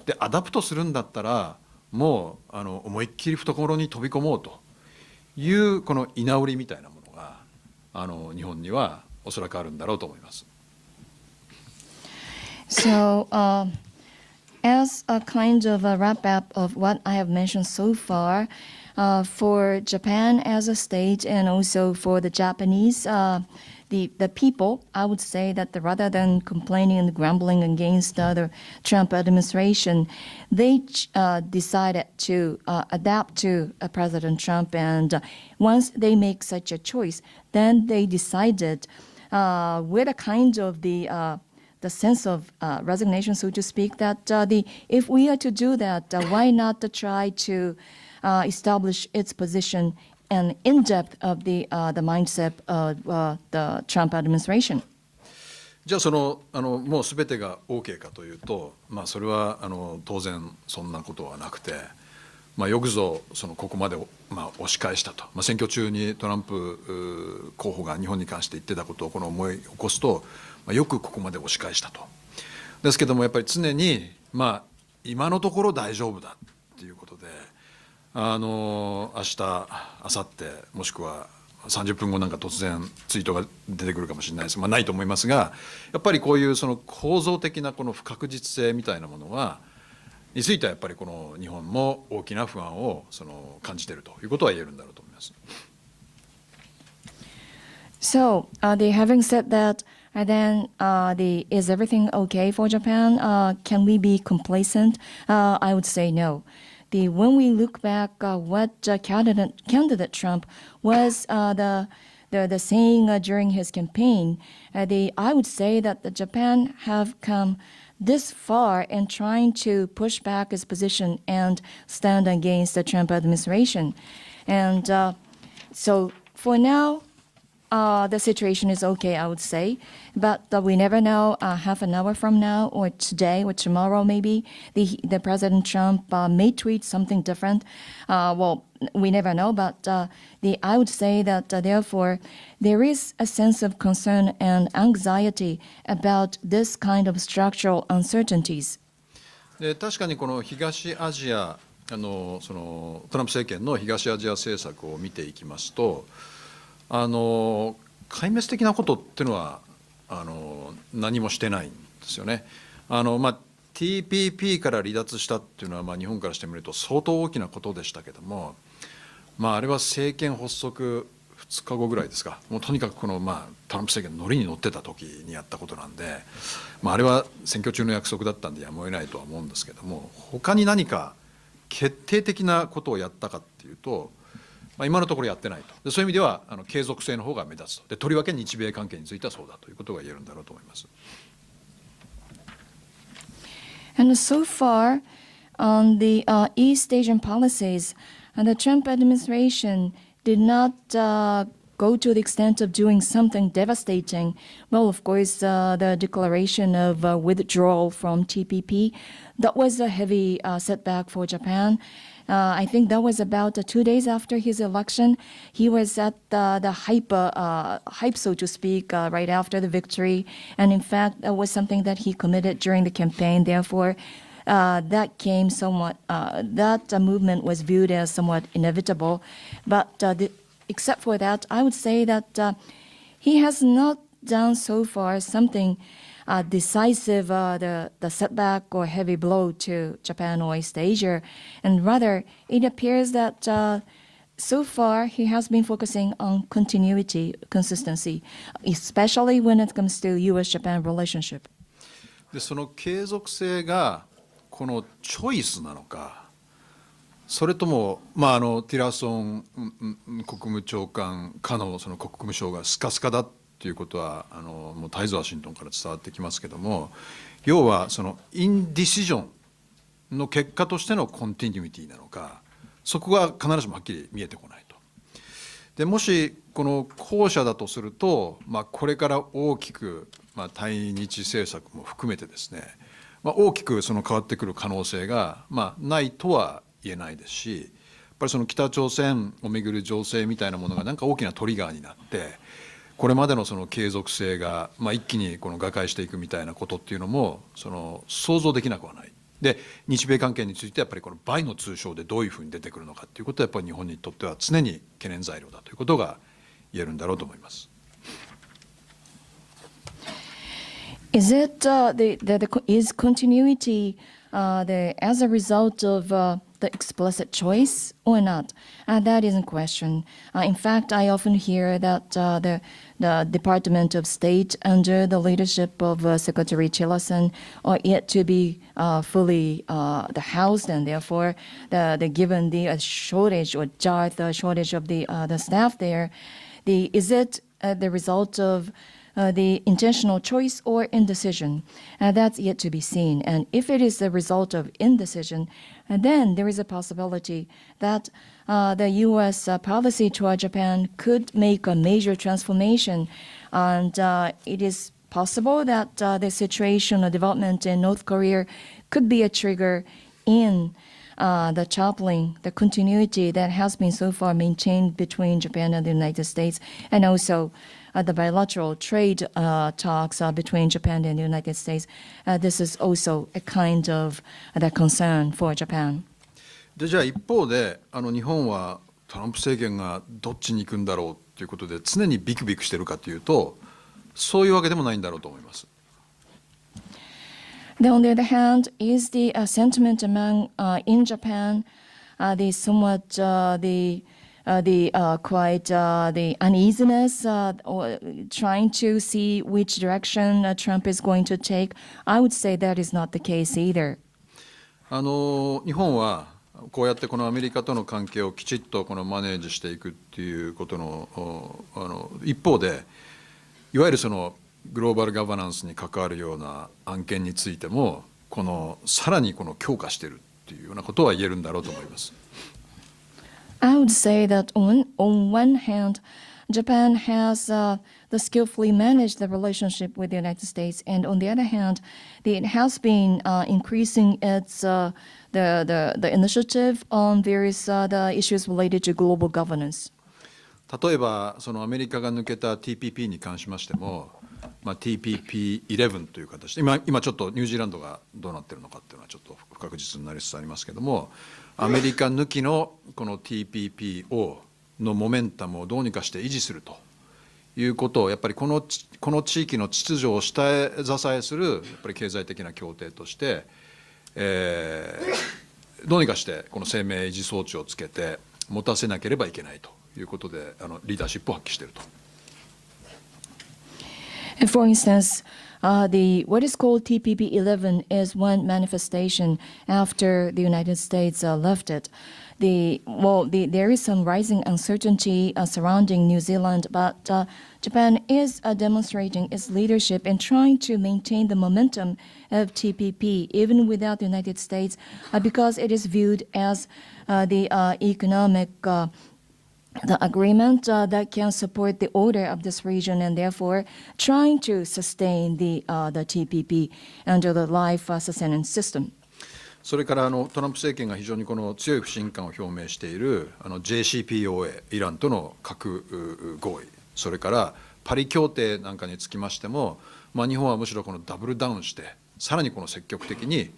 でアダプトするんだったらもう思いっきり懐に飛び込もうというこの居直りみたいなものが日本にはおそらくあるんだろうと思います。So, as a kind of a wrap up of what I have mentioned so far, for Japan as a state and also for the Japanese, the people, I would say that rather than complaining and grumbling against the Trump administration, they decided to adapt to President Trump. And once they make such a choice, then they decided with a kind of the sense of resignation, so to speak, that if we are to do that, why not try to establish its position and in depth of the mindset of the Trump administration. じゃあもうすべてが OK かというと、それは当然そんなことはなくて、よくぞここまで押し返したと、選挙中にトランプ候補が日本に関して言ってたことを思い起こすと、よくここまで押し返したと。ですけどもやっぱり常に、今のところ大丈夫だっていうことで、明日明後日もしくは30分後なんか突然ツイートが出てくるかもしれないです、ないと思いますが、やっぱりこういう構造的なこの不確実性みたいなものについてはやっぱりこの日本も大きな不安を感じているということは言えるんだろうと思います。So, they having said that, then is everything okay for Japan? Can we be complacent? I would say no. When we look back, what candidate Trump was the saying during his campaign, I would say that Japan have come this far in trying to push back its position and stand against the Trump administration. And so for now, the situation is okay, I would say. But we never know, half an hour from now or today or tomorrow maybe, the President Trump may tweet something different. Well, we never know, but I would say that therefore there is a sense of concern and anxiety about this kind of structural uncertainties. で確かにこの東アジアトランプ政権の東アジア政策を見ていきますと、壊滅的なことっていうのは何もしてないんですよね。TPP から離脱したっていうのは日本からしてみると相当大きなことでしたけども、あれは政権発足2日後ぐらいですか、もうとにかくトランプ政権のノリに乗ってた時にやったことなんで、あれは選挙中の約束だったんでやむを得ないとは思うんですけども、他に何か決定的なことをやったかっていうと、今のところやってないと。でそういう意味では継続性の方が目立つと。でとりわけ日米関係についてはそうだということが言えるんだろうと思います。And so far, on the East Asian policies, the Trump administration did not go to the extent of doing something devastating. Well, of course, the declaration of withdrawal from TPP, that was a heavy setback for Japan. I think that was about 2 days after his election. He was at the hype, so to speak, right after the victory. And in fact, that was something that he committed during the campaign. Therefore, that came somewhat, that movement was viewed as somewhat inevitable. But except for that, I would say that he has not done so far something decisive, the setback or heavy blow to Japan or East Asia. And rather, it appears that so far he has been focusing on continuity, consistency, especially when it comes to U.S.-Japan relationship. でその継続性がこのチョイスなのか、それとも、ティラソン国務長官かのその国務省がスカスカだということはもう絶えずワシントンから伝わってきますけども、要はそのインディシジョンの結果としてのコンティニュイティなのか、そこが必ずしもはっきり見えてこないと。でもしこの後者だとすると、これから大きく、対日政策も含めてですね、大きくその変わってくる可能性が、ないとは言えないですし、ぱりその北朝鮮をめぐる情勢みたいなものがなんか大きなトリガーになって、これまでのその継続性が一気にこの瓦解していくみたいなことっていうのも想像できなくはない。で、日米関係についてやっぱりこの倍の通称でどういうふうに出てくるのかということはやっぱり日本にとっては常に懸念材料だということが言えるんだろうと思います。Is it is continuity as a result of the explicit choice or not? That is in question. In fact, I often hear that the Department of State under the leadership of Secretary Tillerson are yet to be fully housed, and therefore, given the shortage or the shortage of the staff there, is it the result of the intentional choice or indecision? That's yet to be seen. And if it is the result of indecision, then there is a possibility that the U.S. Policy toward Japan could make a major transformation. And it is possible that the situation or development in North Korea could be a trigger in the toppling, the continuity that has been so far maintained between Japan and the United States, and also the bilateral trade talks between Japan and the United States. This is also a kind of the concern for Japan. で、じゃあ一方で日本はトランプ政権がどっちに行くんだろうということで常にビクビクしてるかというと、そういうわけでもないんだろうと思います。On the other hand, is the sentiment among in Japan the somewhat quite the uneasiness or trying to see which direction Trump is going to take? I would say that is not the case either. 日本はこうやってこのアメリカとの関係をきちっとこのマネージしていくっていうことの一方で、いわゆるそのグローバルガバナンスに関わるような案件についてもさらに強化しているっていうようなことは言えるんだろうと思います。I would say that on one hand, Japan has the skillfully managed the relationship with the United States, and on the other hand, it has been increasing its the initiative on various the issues related to global governance. 例えばアメリカが抜けた TPP に関しましても、TPP11 という形で今ちょっとニュージーランドがどうなっているのかっていうのはちょっと不確実になりつつありますけども、アメリカ抜きのこの TPP のモメンタムをどうにかして維持するということをやっぱりこの地域の秩序を下へ支えするやっぱり経済的な協定として、どうにかしてこの生命維持装置をつけて持たせなければいけないということでリーダーシップを発揮していると。For instance, what is called TPP-11 is one manifestation after the United States left it. There is some rising uncertainty surrounding New Zealand, but Japan is demonstrating its leadership in trying to maintain the momentum of TPP, even without the United States, because it is viewed as the economic the agreement that can support the order of this region, and therefore trying to sustain the TPP under the life sustenance system. それからトランプ政権が非常に強い不信感を表明しているJCPOA、イランとの核合意、それからパリ協定なんかにつきましても、日本はむしろダブルダウンしてさらに積極的に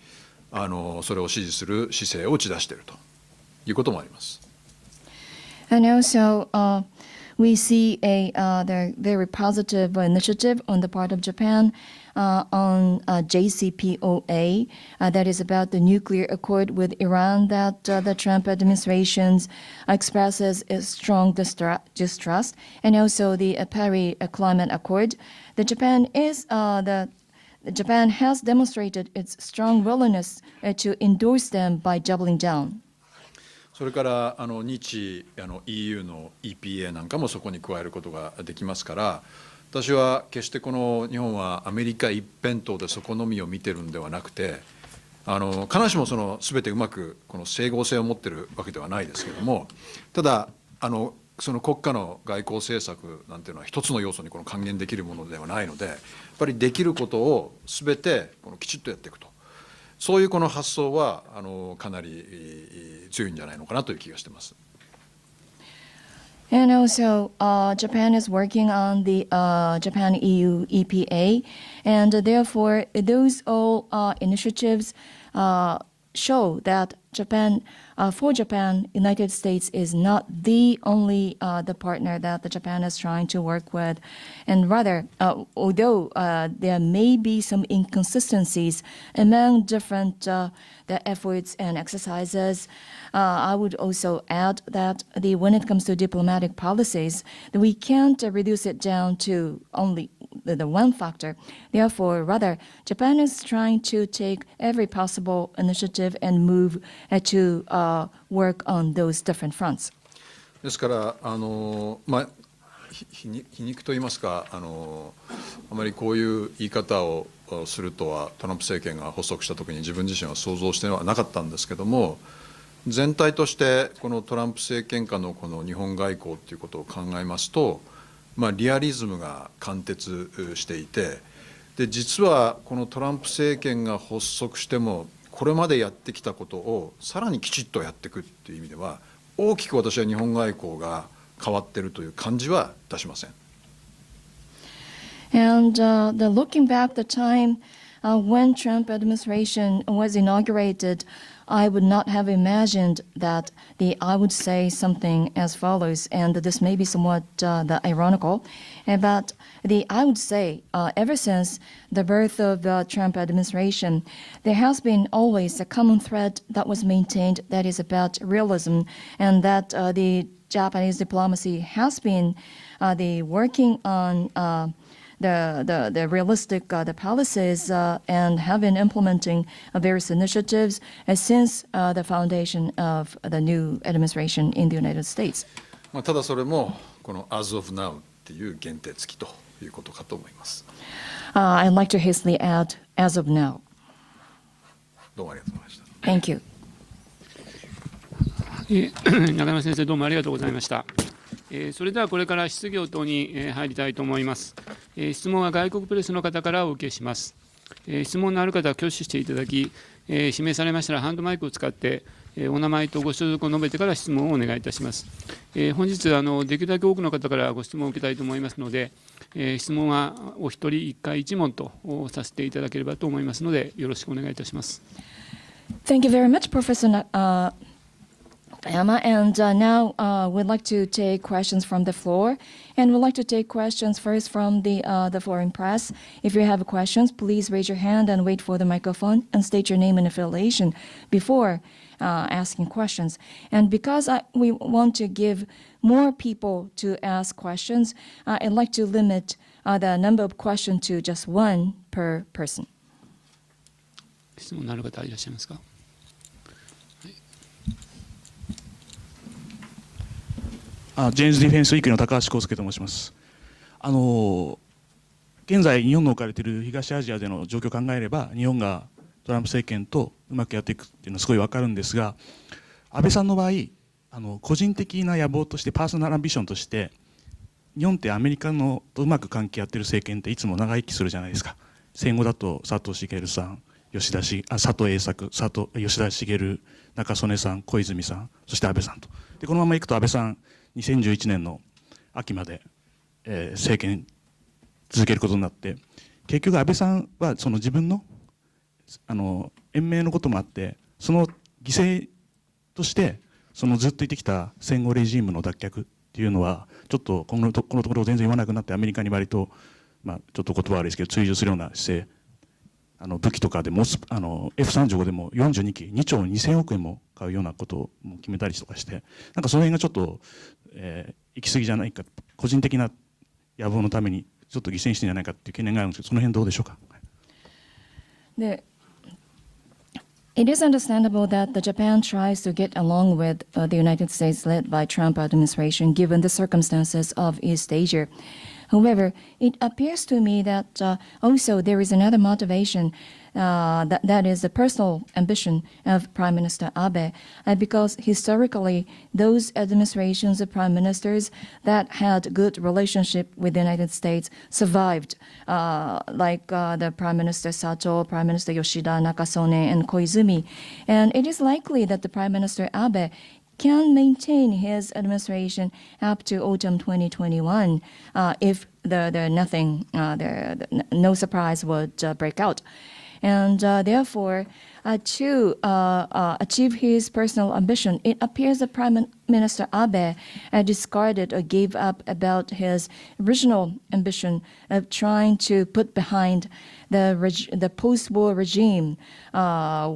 それを支持する姿勢を打ち出しているということもあります。And also, we see the very positive initiative on the part of Japan on JCPOA, that is about the nuclear accord with Iran that the Trump administration expresses its strong distrust, and also the Paris Climate Accord. Japan has demonstrated its strong willingness to endorse them by doubling down. それから日EU の EPA なんかもそこに加えることができますから、私は決して日本はアメリカ一辺倒でそこのみを見てるんではなくて、必ずしも全てうまく整合性を持ってるわけではないですけども、ただその国家の外交政策なんていうのは一つの要素に還元できるものではないので、やっぱりできることを全てきちっとやっていくと。そういうこの発想はかなり強いんじゃないのかなという気がしています。And also, Japan is working on the Japan-EU EPA, and therefore, those all initiatives show that for Japan, United States is not the only the partner that Japan is trying to work with, and rather, although there may be some inconsistencies among different the efforts and exercises, I would also add that when it comes to diplomatic policies, we can't reduce it down to only the one factor. Therefore, rather, Japan is trying to take every possible initiative and move to work on those different fronts. ですから皮肉と言いますかあまりこういう言い方をするとはトランプ政権が発足した時に自分自身は想像してはなかったんですけども、全体としてこのトランプ政権下のこの日本外交ということを考えますと、リアリズムが貫徹していて、で実はこのトランプ政権が発足してもこれまでやってきたことをさらにきちっとやっていくという意味では大きく私は日本外交が変わっているという感じはいたしません。And looking back the time when Trump administration was inaugurated, I would not have imagined that I would say something as follows, and this may be somewhat ironical, but I would say ever since the birth of the Trump administration, there has been always a common thread that was maintained that is about realism, and that the Japanese diplomacy has been working on the realistic the policies and have been implementing various initiatives since the foundation of the new administration in the United States. ただそれもこの as of now っていう限定付きということかと思います。I'd like to hastily add as of now. どうもありがとうございました。Thank you. 中山先生、どうもありがとうございました。それではこれから質疑応答に入りたいと思います。質問は外国プレスの方からお受けします。質問のある方は挙手していただき、指名されましたらハンドマイクを使ってお名前とご所属を述べてから質問をお願いいたします。本日できるだけ多くの方からご質問を受けたいと思いますので、質問はお一人1回1問とさせていただければと思いますので、よろしくお願いいたします。Thank you very much, Professor Nakayama. And now we'd like to take questions from the floor. And we'd like to take questions first from the foreign press. If you have questions, please raise your hand and wait for the microphone and state your name and affiliation before asking questions. And because we want to give more people to ask questions, I'd like to limit the number of questions to just one per person. 質問のある方いらっしゃいますか。ジェーンズ・ディフェンスウィークの高橋康介と申します。現在日本の置かれている東アジアでの状況を考えれば日本がトランプ政権とうまくやっていくっていうのはすごい分かるんですが、安倍さんの場合個人的な野望としてパーソナルアンビションとして日本ってアメリカのとうまく関係やってる政権っていつも長生きするじゃないですか。戦後だと佐藤茂さん、佐藤栄作、吉田茂、中曽根さん、小泉さん、そして安倍さんと。でこのままいくと安倍さん2011年の秋まで、政権続けることになって、結局安倍さんはその自分の延命のこともあってその犠牲としてそのずっと言ってきた戦後レジームの脱却っていうのはちょっとこのところ全然言わなくなってアメリカに割と、ちょっと言葉悪いですけど追従するような姿勢、武器とかでもF35 でも42機2兆2000億円も買うようなことを決めたりとかして、なんかその辺がちょっと、行き過ぎじゃないか、個人的な野望のためにちょっと犠牲にしてんじゃないかっていう懸念があるんですけど、その辺どうでしょうか。It is understandable that Japan tries to get along with the United States led by Trump administration given the circumstances of East Asia. However, it appears to me that also there is another motivation that is the personal ambition of Prime Minister Abe, because historically those administrations of prime ministers that had good relationship with the United States survived, like the Prime Minister Sato, Prime Minister Yoshida, Nakasone, and Koizumi. And it is likely that the Prime Minister Abe can maintain his administration up to autumn 2021 if no surprise would break out. And therefore, to achieve his personal ambition, it appears that Prime Minister Abe discarded or gave up about his original ambition of trying to put behind the post-war regime,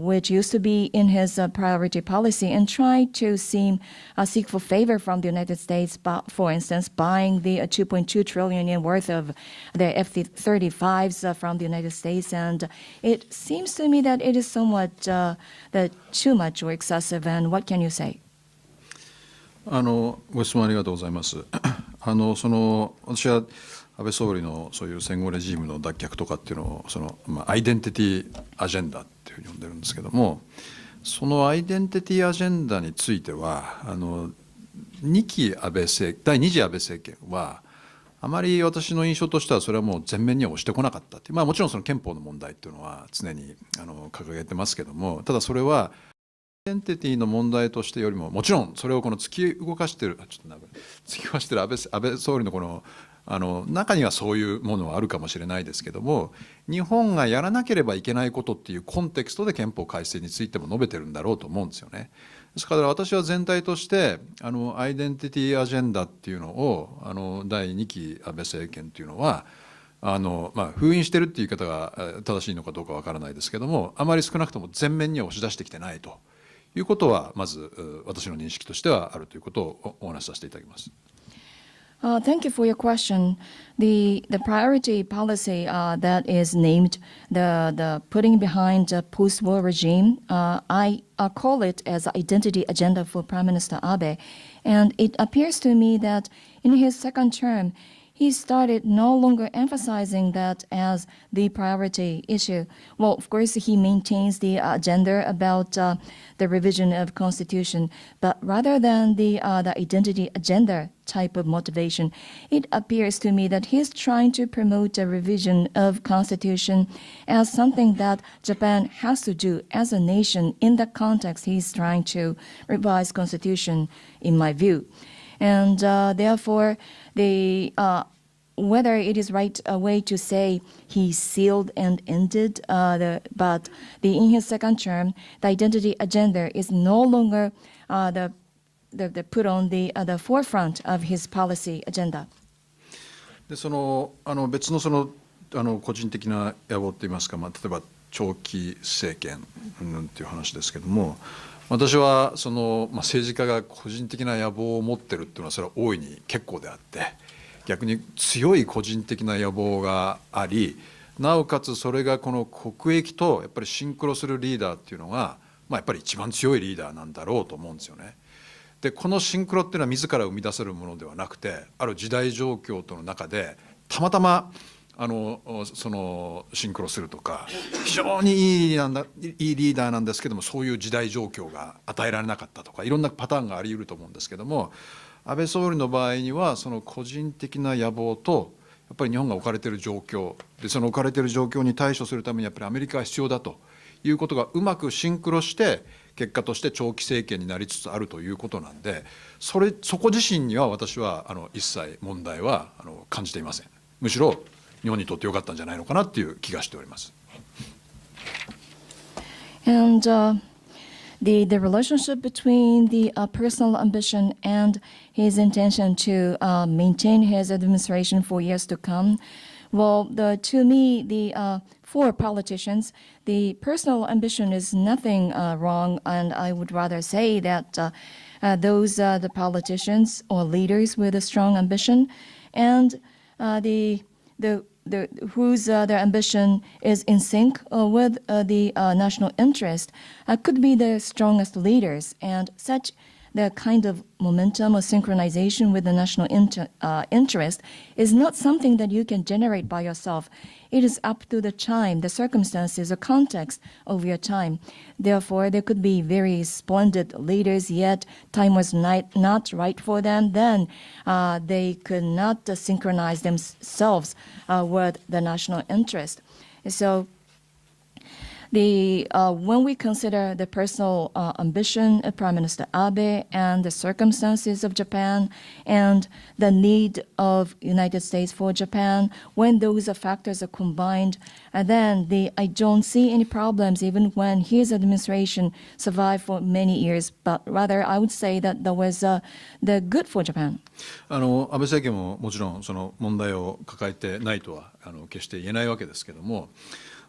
which used to be in his priority policy, and tried to seek for favor from the United States, for instance, buying the 2.2 trillion yen worth of the F-35s from the United States. And it seems to me that it is somewhat too much or excessive. And what can you say? ご質問ありがとうございます。私は安倍総理のそういう戦後レジームの脱却とかっていうのをアイデンティティアジェンダっていうふうに呼んでるんですけども、そのアイデンティティアジェンダについては第2次安倍政権はあまり私の印象としてはそれはもう前面には押してこなかったっていう、もちろんその憲法の問題っていうのは常に掲げてますけども、ただそれはアイデンティティの問題としてよりも、もちろんそれを突き動かしている安倍総理の中にはそういうものはあるかもしれないですけども、日本がやらなければいけないことっていうコンテクストで憲法改正についても述べてるんだろうと思うんですよね。ですから私は全体としてアイデンティティアジェンダっていうのを第2期安倍政権っていうのは封印してるっていう言い方が正しいのかどうかわからないですけども、あまり少なくとも前面には押し出してきてないということはまず私の認識としてはあるということをお話しさせていただきます。Thank you for your question. The priority policy that is named the putting behind the post-war regime, I call it as identity agenda for Prime Minister Abe, and it appears to me that in his second term, he started no longer emphasizing that as the priority issue. Well, of course, he maintains the agenda about the revision of Constitution, but rather than the identity agenda type of motivation, it appears to me that he's trying to promote a revision of Constitution as something that Japan has to do as a nation in the context he's trying to revise Constitution, in my view. And therefore, whether it is right way to say he sealed and ended, but in his second term, the identity agenda is no longer put on the forefront of his policy agenda. で別の個人的な野望といいますか、例えば長期政権っていう話ですけども、私は政治家が個人的な野望を持ってるっていうのはそれは大いに結構であって、逆に強い個人的な野望があり、なおかつそれがこの国益とやっぱりシンクロするリーダーっていうのが、やっぱり一番強いリーダーなんだろうと思うんですよね。でこのシンクロっていうのは自ら生み出せるものではなくて、ある時代状況との中でたまたまシンクロするとか、非常にいいリーダーなんですけども、そういう時代状況が与えられなかったとか、いろんなパターンがあり得ると思うんですけども、安倍総理の場合にはその個人的な野望とやっぱり日本が置かれている状況で、その置かれている状況に対処するためにやっぱりアメリカが必要だということがうまくシンクロして結果として長期政権になりつつあるということなんで、そこ自身には私は一切問題は感じていません。むしろ日本にとって良かったんじゃないのかなっていう気がしております。And the relationship between the personal ambition and his intention to maintain his administration for years to come, well, to me, for politicians, the personal ambition is nothing wrong, and I would rather say that those are the politicians or leaders with a strong ambition, and whose their ambition is in sync with the national interest could be the strongest leaders, and such the kind of momentum or synchronization with the national interest is not something that you can generate by yourself. It is up to the time, the circumstances, the context of your time. Therefore, there could be very splendid leaders, yet time was not right for them. Then they could not synchronize themselves with the national interest. So when we consider the personal ambition of Prime Minister Abe and the circumstances of Japan and the need of United States for Japan, when those factors are combined, then I don't see any problems even when his administration survived for many years. But rather, I would say that there was the good for Japan. 安倍政権ももちろんその問題を抱えてないとは決して言えないわけですけども、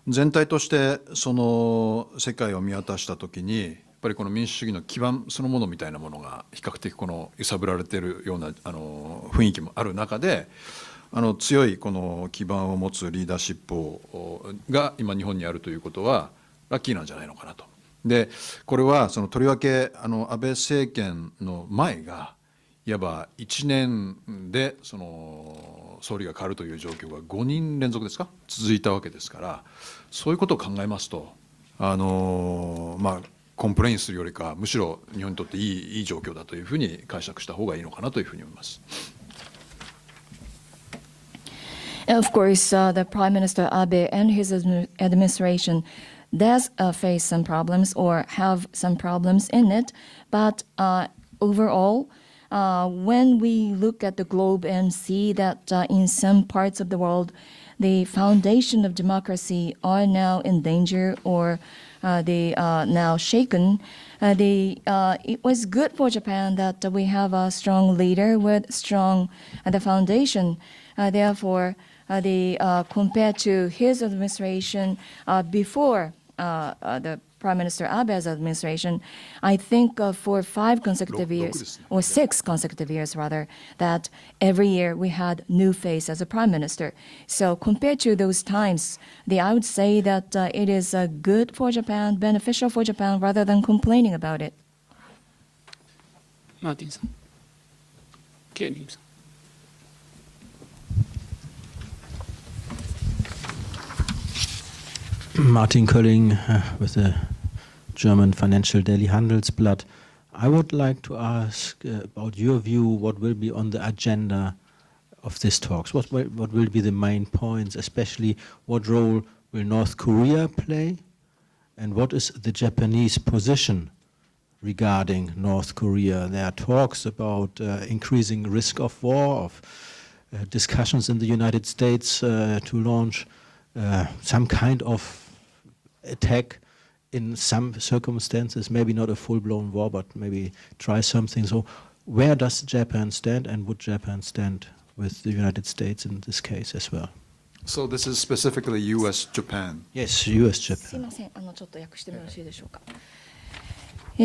全体としてその世界を見渡したときにやっぱりこの民主主義の基盤そのものみたいなものが比較的この揺さぶられているような雰囲気もある中で強いこの基盤を持つリーダーシップが今日本にあるということはラッキーなんじゃないのかなと。でこれはそのとりわけ安倍政権の前がいわば1年でその総理が変わるという状況が5人連続ですか続いたわけですから、そういうことを考えますとコンプレインするよりかむしろ日本にとっていい状況だというふうに解釈した方がいいのかなというふうに思います。Of course, the Prime Minister Abe and his administration does face some problems or have some problems in it, but overall, when we look at the globe and see that in some parts of the world, the foundation of democracy are now in danger or they are now shaken, it was good for Japan that we have a strong leader with strong the foundation. Therefore, compared to his administration before the Prime Minister Abe's administration, I think for 5 consecutive years, or 6 consecutive years rather, that every year we had new face as a Prime Minister. So compared to those times, I would say that it is good for Japan, beneficial for Japan, rather than complaining about it. マーティンさん、ケイリンさん。Martin Kölling with the German financial daily Handelsblatt. I would like to ask about your view, what will be on the agenda of these talks? What will be the main points, especially what role will North Korea play? And what is the Japanese position regarding North Korea? There are talks about increasing risk of war, of discussions in the United States to launch some kind of attack in some circumstances, maybe not a full-blown war, but maybe try something. So where does Japan stand, and would Japan stand with the United States in this case as well? So this is specifically U.S.-Japan. Yes, U.S.-Japan. すいません、ちょっと訳してもよろしいでしょうか。こ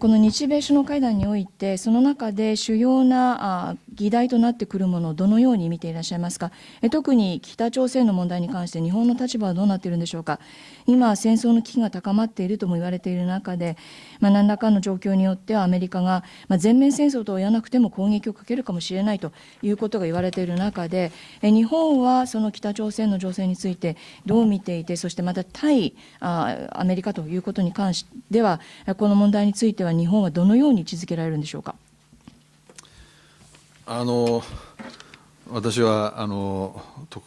の日米首脳会談において、その中で主要な議題となってくるものをどのように見ていらっしゃいますか。特に北朝鮮の問題に関して日本の立場はどうなっているんでしょうか。今、戦争の危機が高まっているとも言われている中で、何らかの状況によってはアメリカが全面戦争とは言わなくても攻撃をかけるかもしれないということが言われている中で、日本はその北朝鮮の情勢についてどう見ていて、そしてまた対アメリカということに関しては、この問題については日本はどのように位置づけられるんでしょうか。私は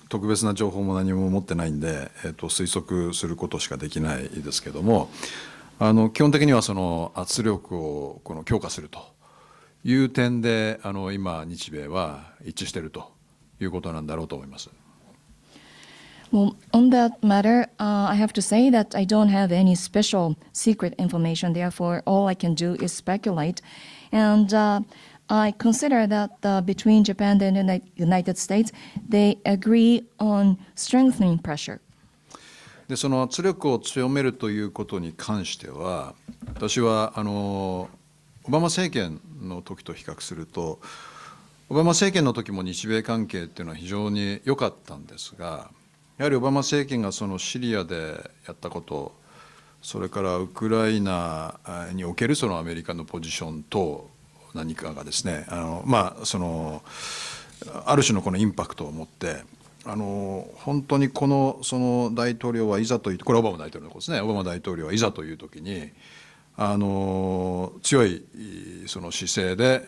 特別な情報も何も持ってないんで、推測することしかできないですけども、基本的にはその圧力を強化するという点で今日米は一致しているということなんだろうと思います。Well, on that matter, I have to say that I don't have any special secret information. Therefore, all I can do is speculate. And I consider that between Japan and the United States, they agree on strengthening pressure. でその圧力を強めるということに関しては、私はオバマ政権の時と比較すると、オバマ政権の時も日米関係っていうのは非常に良かったんですが、やはりオバマ政権がそのシリアでやったこと、それからウクライナにおけるそのアメリカのポジションと何かがですね、ある種のこのインパクトを持って本当にその大統領はいざという、これはオバマ大統領のことですね、オバマ大統領はいざという時に強いその姿勢で、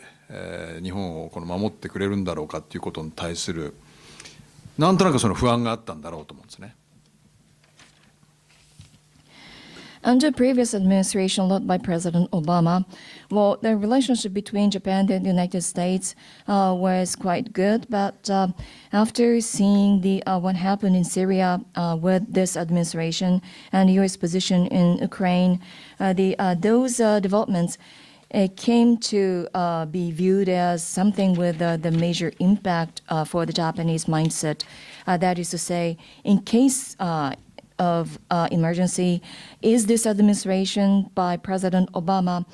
日本を守ってくれるんだろうかということに対するなんとなくその不安があったんだろうと思うんですね。Under previous administration led by President Obama, well, the relationship between Japan and the United States was quite good. But after seeing what happened in Syria with this administration and U.S. position in Ukraine, those developments came to be viewed as something with the major impact for the Japanese mindset. That is to say, in case of emergency, is this administration by President Obama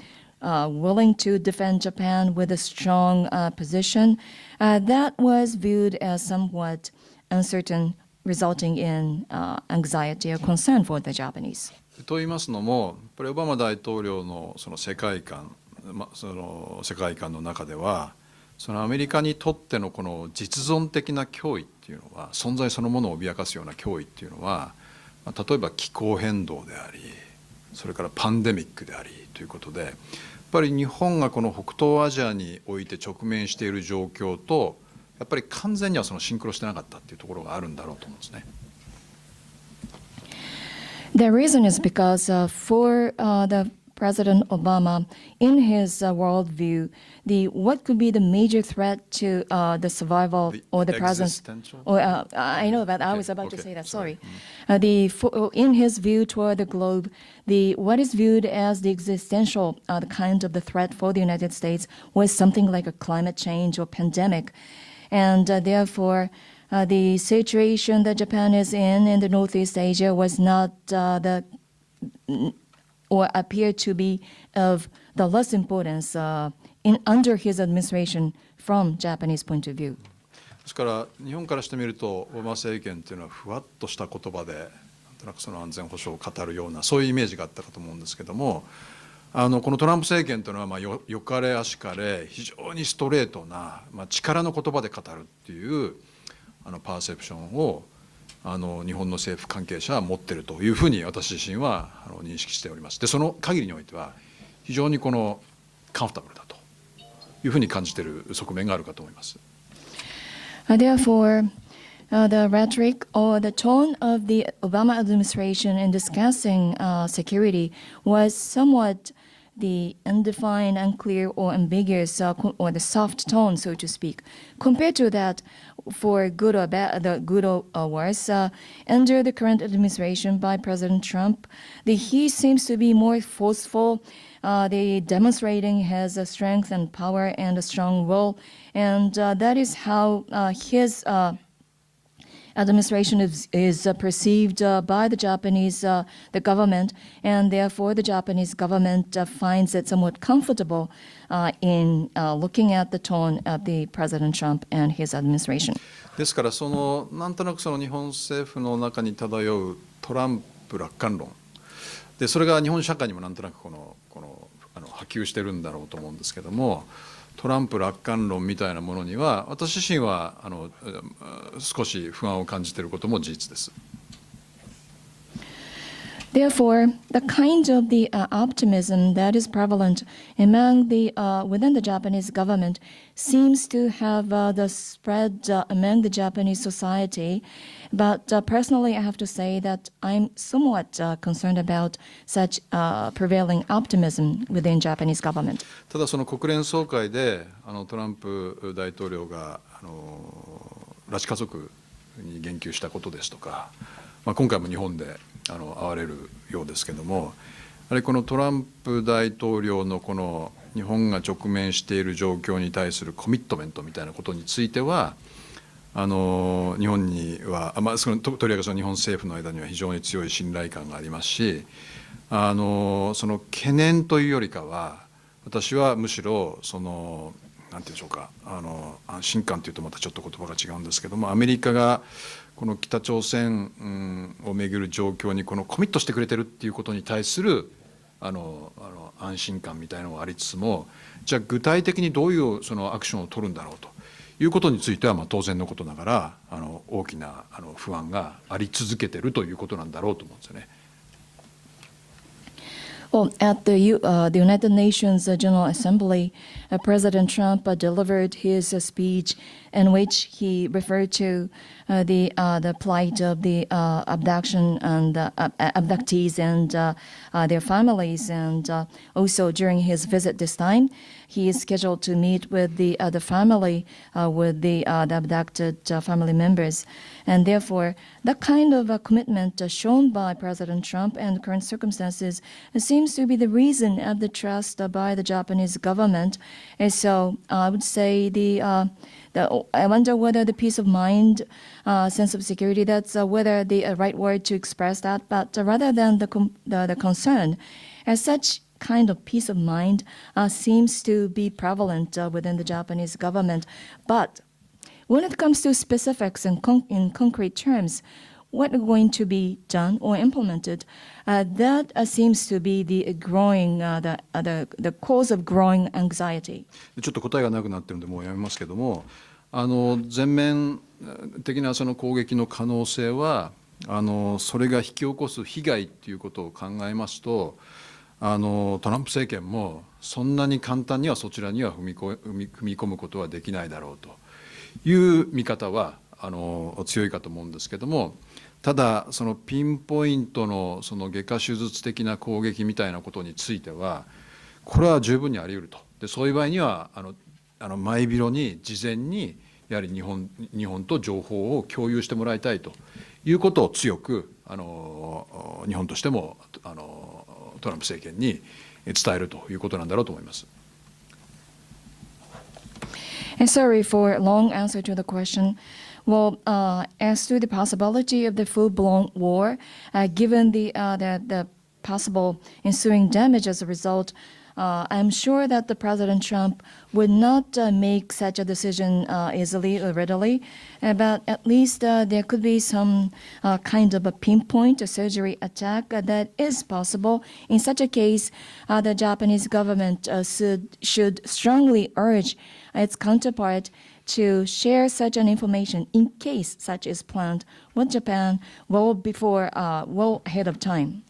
willing to defend Japan with a strong position? That was viewed as somewhat uncertain, resulting in anxiety or concern for the Japanese. と言いますのも、やっぱりオバマ大統領のその世界観の中では、そのアメリカにとってのこの実存的な脅威っていうのは、存在そのものを脅かすような脅威っていうのは、例えば気候変動であり、それからパンデミックでありということで、やっぱり日本がこの北東アジアにおいて直面している状況とやっぱり完全にはそのシンクロしてなかったっていうところがあるんだろうと思うんですね。The reason is because for the President Obama, in his worldview, what could be the major threat to the survival or the presence? I know that. I was about to say that. Sorry. In his view toward the globe, what is viewed as the existential the kind of the threat for the United States was something like a climate change or pandemic, and therefore. The situation that Japan is in the Northeast Asia was not or appeared to be of the less importance under his administration from Japanese point of view. ですから日本からしてみるとオバマ政権というのはふわっとした言葉でなんとなくその安全保障を語るようなそういうイメージがあったかと思うんですけども、このトランプ政権というのはよかれあしかれ非常にストレートな、力の言葉で語るっていうパーセプションを日本の政府関係者は持っているというふうに私自身は認識しております。でその限りにおいては非常にカンフォータブルだというふうに感じている側面があるかと思います。Therefore, the rhetoric or the tone of the Obama administration in discussing security was somewhat the undefined, unclear, or ambiguous, or the soft tone, so to speak. Compared to that, for good or bad, the good or worse, under the current administration by President Trump, he seems to be more forceful, demonstrating his strength and power and a strong will, and that is how his administration is perceived by the Japanese the government, and therefore the Japanese government finds it somewhat comfortable in looking at the tone of the President Trump and his administration. ですからなんとなく日本政府の中に漂うトランプ楽観論で、それが日本社会にもなんとなく波及してるんだろうと思うんですけども、トランプ楽観論みたいなものには私自身は少し不安を感じていることも事実です。Therefore, the kind of the optimism that is prevalent among within the Japanese government seems to have the spread among the Japanese society. But personally, I have to say that I'm somewhat concerned about such prevailing optimism within Japanese government. ただ国連総会でトランプ大統領が拉致家族に言及したことですとか、今回も日本で会われるようですけども、このトランプ大統領の日本が直面している状況に対するコミットメントみたいなことについては日本にはとりわけ日本政府の間には非常に強い信頼感がありますし、懸念というよりかは私はむしろなんていうんでしょうか、安心感というとまたちょっと言葉が違うんですけども、アメリカがこの北朝鮮をめぐる状況にこのコミットしてくれてるっていうことに対する安心感みたいなのがありつつも、じゃあ具体的にどういうそのアクションを取るんだろうということについては当然のことながら大きな不安があり続けているということなんだろうと思うんですよね。Well, at the United Nations General Assembly, President Trump delivered his speech in which he referred to the plight of the abduction and abductees and their families. And also during his visit this time, he is scheduled to meet with the family, with the abducted family members. And therefore, that kind of commitment shown by President Trump and current circumstances seems to be the reason of the trust by the Japanese government. And so I would say I wonder whether the peace of mind, sense of security, that's whether the right word to express that, but rather than the concern, as such kind of peace of mind seems to be prevalent within the Japanese government. But when it comes to specifics and in concrete terms, what are going to be done or implemented, that seems to be the cause of growing anxiety. ちょっと答えがなくなってるんでもうやめますけども、全面的なその攻撃の可能性はそれが引き起こす被害っていうことを考えますと、トランプ政権もそんなに簡単にはそちらには踏み込むことはできないだろうという見方は強いかと思うんですけども、ただそのピンポイントのその外科手術的な攻撃みたいなことについてはこれは十分にあり得ると。でそういう場合には前広に事前にやはり日本と情報を共有してもらいたいということを強く日本としてもトランプ政権に伝えるということなんだろうと思います。And sorry for a long answer to the question. Well, as to the possibility of the full-blown war, given the possible ensuing damage as a result, I'm sure that the President Trump would not make such a decision easily or readily, but at least there could be some kind of a pinpoint surgery attack that is possible. In such a case, the Japanese government should strongly urge its counterpart to share such an information in case such is planned with Japan well ahead of time.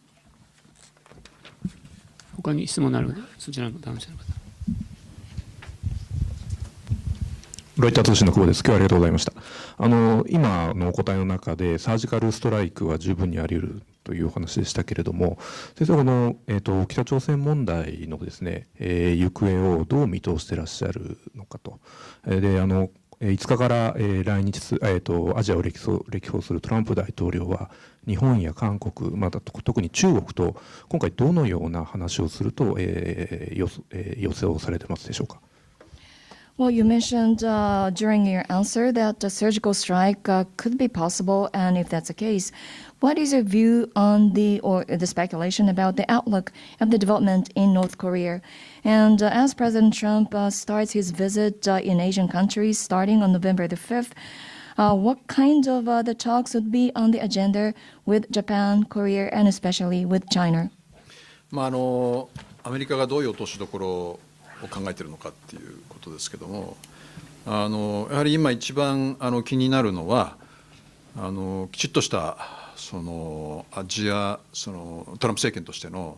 他に質問のある方、そちらの男性の方。ロイター通信の久保です。今日はありがとうございました。今のお答えの中でサージカルストライクは十分にあり得るというお話でしたけれども、先生この、北朝鮮問題のですね、行方をどう見通していらっしゃるのかと。で5日から来日アジアを歴訪するトランプ大統領は日本や韓国、また特に中国と今回どのような話をすると予想されてますでしょうか。Well, you mentioned during your answer that a surgical strike could be possible, and if that's the case, what is your view on the speculation about the outlook of the development in North Korea? And as President Trump starts his visit in Asian countries starting on November the 5th, what kind of the talks would be on the agenda with Japan, Korea, and especially with China? アメリカがどういう落としどころを考えているのかっていうことですけども、やはり今一番気になるのはきちっとしたそのトランプ政権としての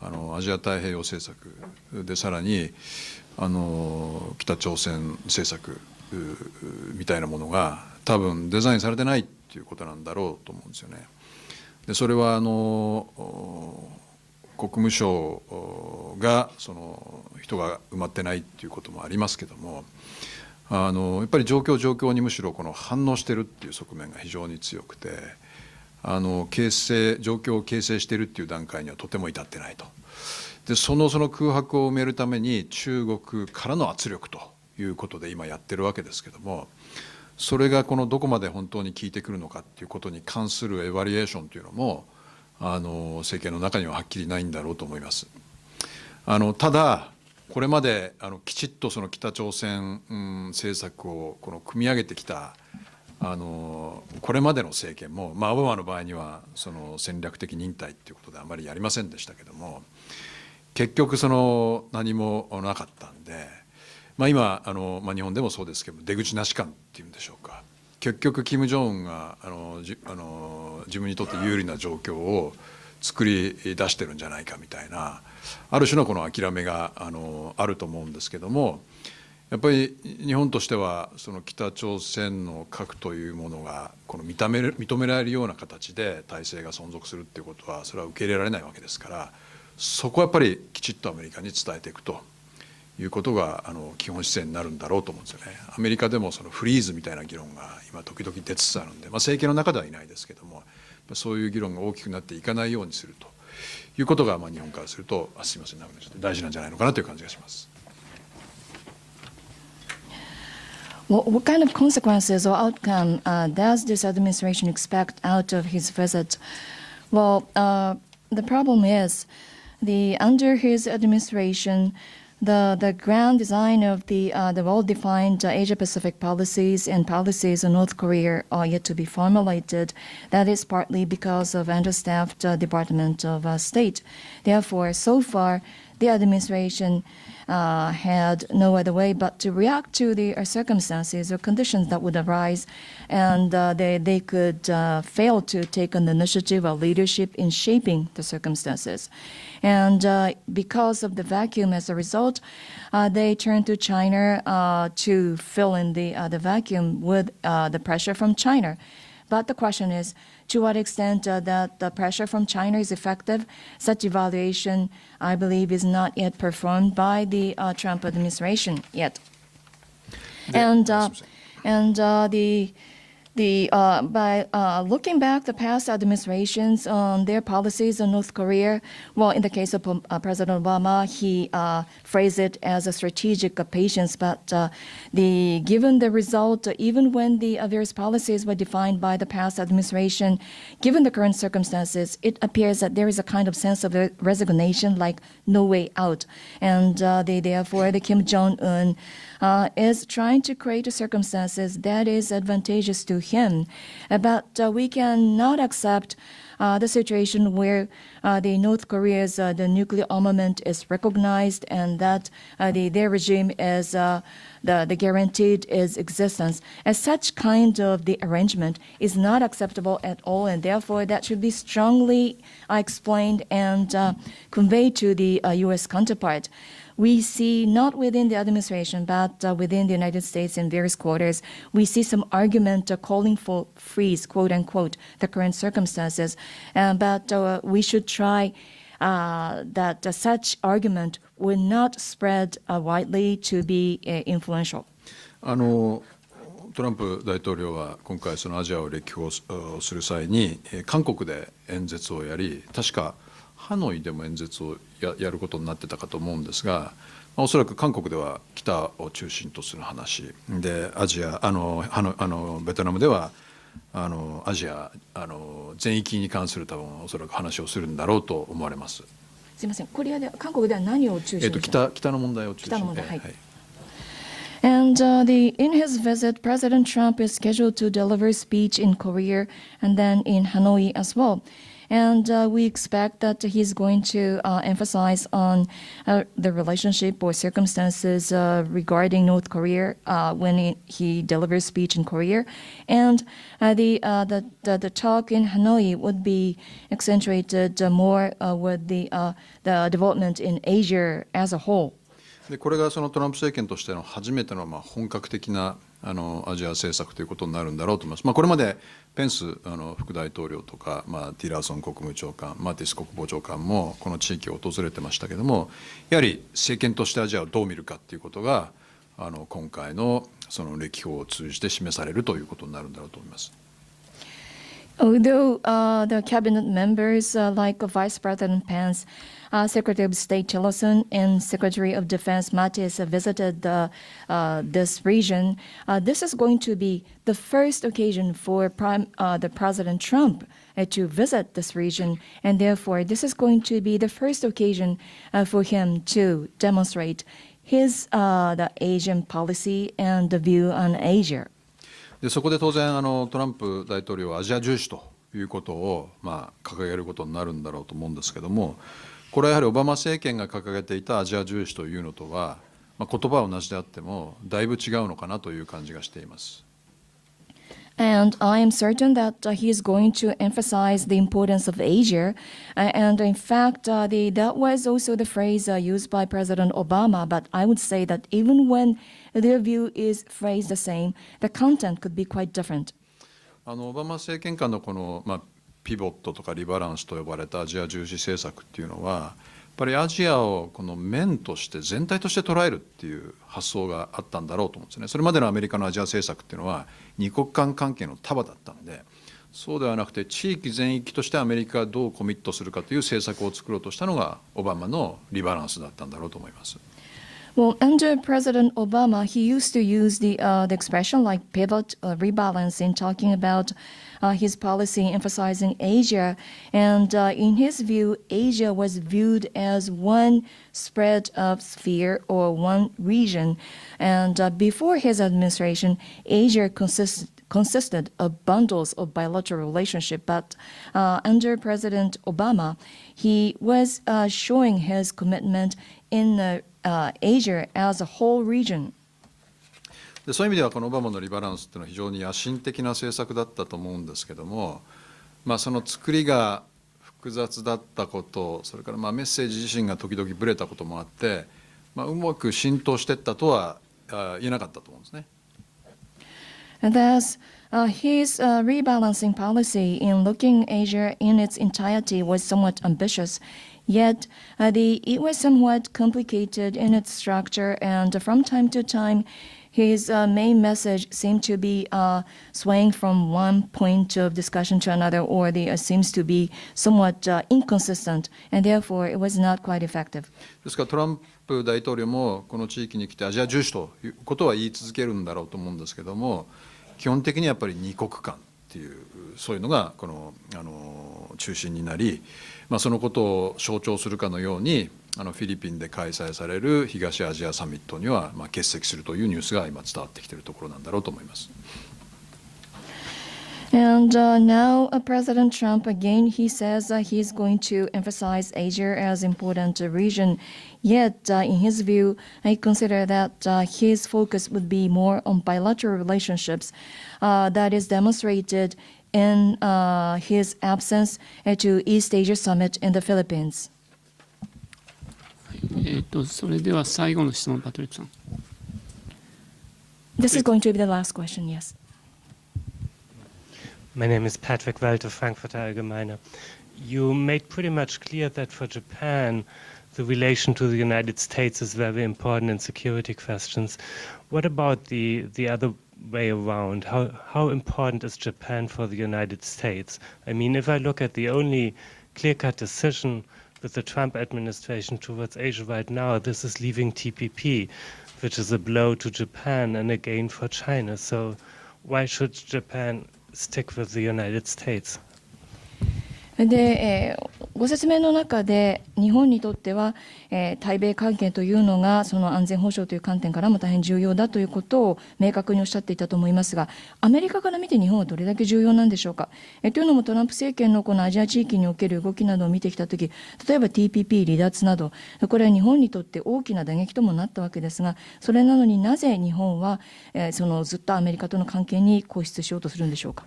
アジア太平洋政策でさらに北朝鮮政策みたいなものが多分デザインされてないっていうことなんだろうと思うんですよね。でそれは国務省がその人が埋まってないっていうこともありますけども、やっぱり状況にむしろ反応してるっていう側面が非常に強くて、状況を形成しているっていう段階にはとても至ってないと。でその空白を埋めるために中国からの圧力ということで今やってるわけですけども、それがどこまで本当に効いてくるのかっていうことに関するエバリエーションというのも政権の中にははっきりないんだろうと思います。ただこれまできちっとその北朝鮮政策を組み上げてきたこれまでの政権も、オバマの場合にはその戦略的忍耐ということであまりやりませんでしたけども、結局何もなかったんで、今日本でもそうですけど出口なし感っていうんでしょうか、結局金正恩が自分にとって有利な状況を作り出してるんじゃないかみたいな、ある種のこの諦めがあると思うんですけども、やっぱり日本としてはその北朝鮮の核というものが認められるような形で体制が存続するっていうことはそれは受け入れられないわけですから、そこはやっぱりきちっとアメリカに伝えていくということが基本姿勢になるんだろうと思うんですよね。アメリカでもそのフリーズみたいな議論が今時々出つつあるんで、政権の中ではいないですけども、そういう議論が大きくなっていかないようにするということが日本からするとすみません、大事なんじゃないのかなという感じがします。What kind of consequences or outcome does this administration expect out of his visit? Well, the problem is, under his administration, the grand design of the well-defined Asia-Pacific policies and policies in North Korea are yet to be formulated. That is partly because of understaffed Department of State. Therefore, so far, the administration had no other way but to react to the circumstances or conditions that would arise, and they could fail to take an initiative or leadership in shaping the circumstances. And because of the vacuum as a result, they turned to China to fill in the vacuum with the pressure from China. But the question is, to what extent that the pressure from China is effective? Such evaluation, I believe, is not yet performed by the Trump administration yet. By looking back the past administrations on their policies on North Korea, well, in the case of President Obama, he phrased it as a strategic patience. But given the result, even when the various policies were defined by the past administration, given the current circumstances, it appears that there is a kind of sense of resignation, like no way out. And therefore, the Kim Jong-un is trying to create circumstances that is advantageous to him. But we cannot accept the situation where the North Korea's the nuclear armament is recognized and that their regime is the guaranteed its existence. As such kind of the arrangement is not acceptable at all, and therefore that should be strongly explained and conveyed to the U.S. counterpart. We see, not within the administration, but within the United States in various quarters, we see some argument calling for freeze, quote unquote, the current circumstances. But we should try that such argument will not spread widely to be influential. トランプ大統領は今回そのアジアを歴訪する際に韓国で演説をやり、確かハノイでも演説をやることになってたかと思うんですが、おそらく韓国では北を中心とする話で、アジアベトナムではアジア全域に関する多分おそらく話をするんだろうと思われます。すみません、韓国では何を中心に？北の問題を中心に。北の問題、はい。And in his visit, President Trump is scheduled to deliver a speech in Korea and then in Hanoi as well. And we expect that he's going to emphasize on the relationship or circumstances regarding North Korea when he delivers speech in Korea. And the talk in Hanoi would be accentuated more with the development in Asia as a whole. でこれがそのトランプ政権としての初めての本格的なアジア政策ということになるんだろうと思います。これまでペンス副大統領とか、ティラーソン国務長官、マティス国防長官もこの地域を訪れてましたけども、やはり政権としてアジアをどう見るかということが今回のその歴訪を通じて示されるということになるんだろうと思います。Although the cabinet members like Vice President Pence, Secretary of State Tillerson, and Secretary of Defense Mattis visited this region, this is going to be the first occasion for the President Trump to visit this region, and therefore this is going to be the first occasion for him to demonstrate his the Asian policy and the view on Asia. でそこで当然トランプ大統領はアジア重視ということを、掲げることになるんだろうと思うんですけども、これはやはりオバマ政権が掲げていたアジア重視というのとは、言葉は同じであってもだいぶ違うのかなという感じがしています。And I am certain that he is going to emphasize the importance of Asia. And in fact, that was also the phrase used by President Obama. But I would say that even when their view is phrased the same, the content could be quite different. オバマ政権下のこの、ピボットとかリバランスと呼ばれたアジア重視政策っていうのは、やっぱりアジアをこの面として全体として捉えるっていう発想があったんだろうと思うんですね。それまでのアメリカのアジア政策っていうのは二国間関係の束だったんで、そうではなくて地域全域としてアメリカがどうコミットするかという政策を作ろうとしたのがオバマのリバランスだったんだろうと思います。Well, under President Obama, he used to use the expression like pivot or rebalance in talking about his policy emphasizing Asia. And in his view, Asia was viewed as one spread of sphere or one region. And before his administration, Asia consisted of bundles of bilateral relationship. But under President Obama, he was showing his commitment in Asia as a whole region. でそういう意味ではこのオバマのリバランスっていうのは非常に野心的な政策だったと思うんですけども、その作りが複雑だったこと、それからメッセージ自身が時々ブレたこともあって、うまく浸透していったとは言えなかったと思うんですね。And thus, his rebalancing policy in looking Asia in its entirety was somewhat ambitious. Yet, it was somewhat complicated in its structure, and from time to time, his main message seemed to be swaying from one point of discussion to another, or seems to be somewhat inconsistent, and therefore it was not quite effective. ですからトランプ大統領もこの地域に来てアジア重視ということは言い続けるんだろうと思うんですけども、基本的にやっぱり二国間っていうそういうのがこの中心になり、そのことを象徴するかのようにフィリピンで開催される東アジアサミットには欠席するというニュースが今伝わってきているところなんだろうと思います。And now President Trump again, he says he's going to emphasize Asia as important region. Yet, in his view, I consider that his focus would be more on bilateral relationships. That is demonstrated in his absence to East Asia Summit in the Philippines. それでは最後の質問、パトリックさん。This is going to be the last question, yes. My name is Patrick Walter, Frankfurter Allgemeine. You made pretty much clear that for Japan, the relation to the United States is very important in security questions. What about the other way around? How important is Japan for the United States? I mean, if I look at the only clear-cut decision with the Trump administration towards Asia right now, this is leaving TPP, which is a blow to Japan and a gain for China. So why should Japan stick with the United States? で、ご説明の中で日本にとっては、対米関係というのがその安全保障という観点からも大変重要だということを明確におっしゃっていたと思いますが、アメリカから見て日本はどれだけ重要なんでしょうか。というのもトランプ政権のこのアジア地域における動きなどを見てきたとき、例えば TPP 離脱など、これは日本にとって大きな打撃ともなったわけですが、それなのになぜ日本は、そのずっとアメリカとの関係に固執しようとするんでしょうか。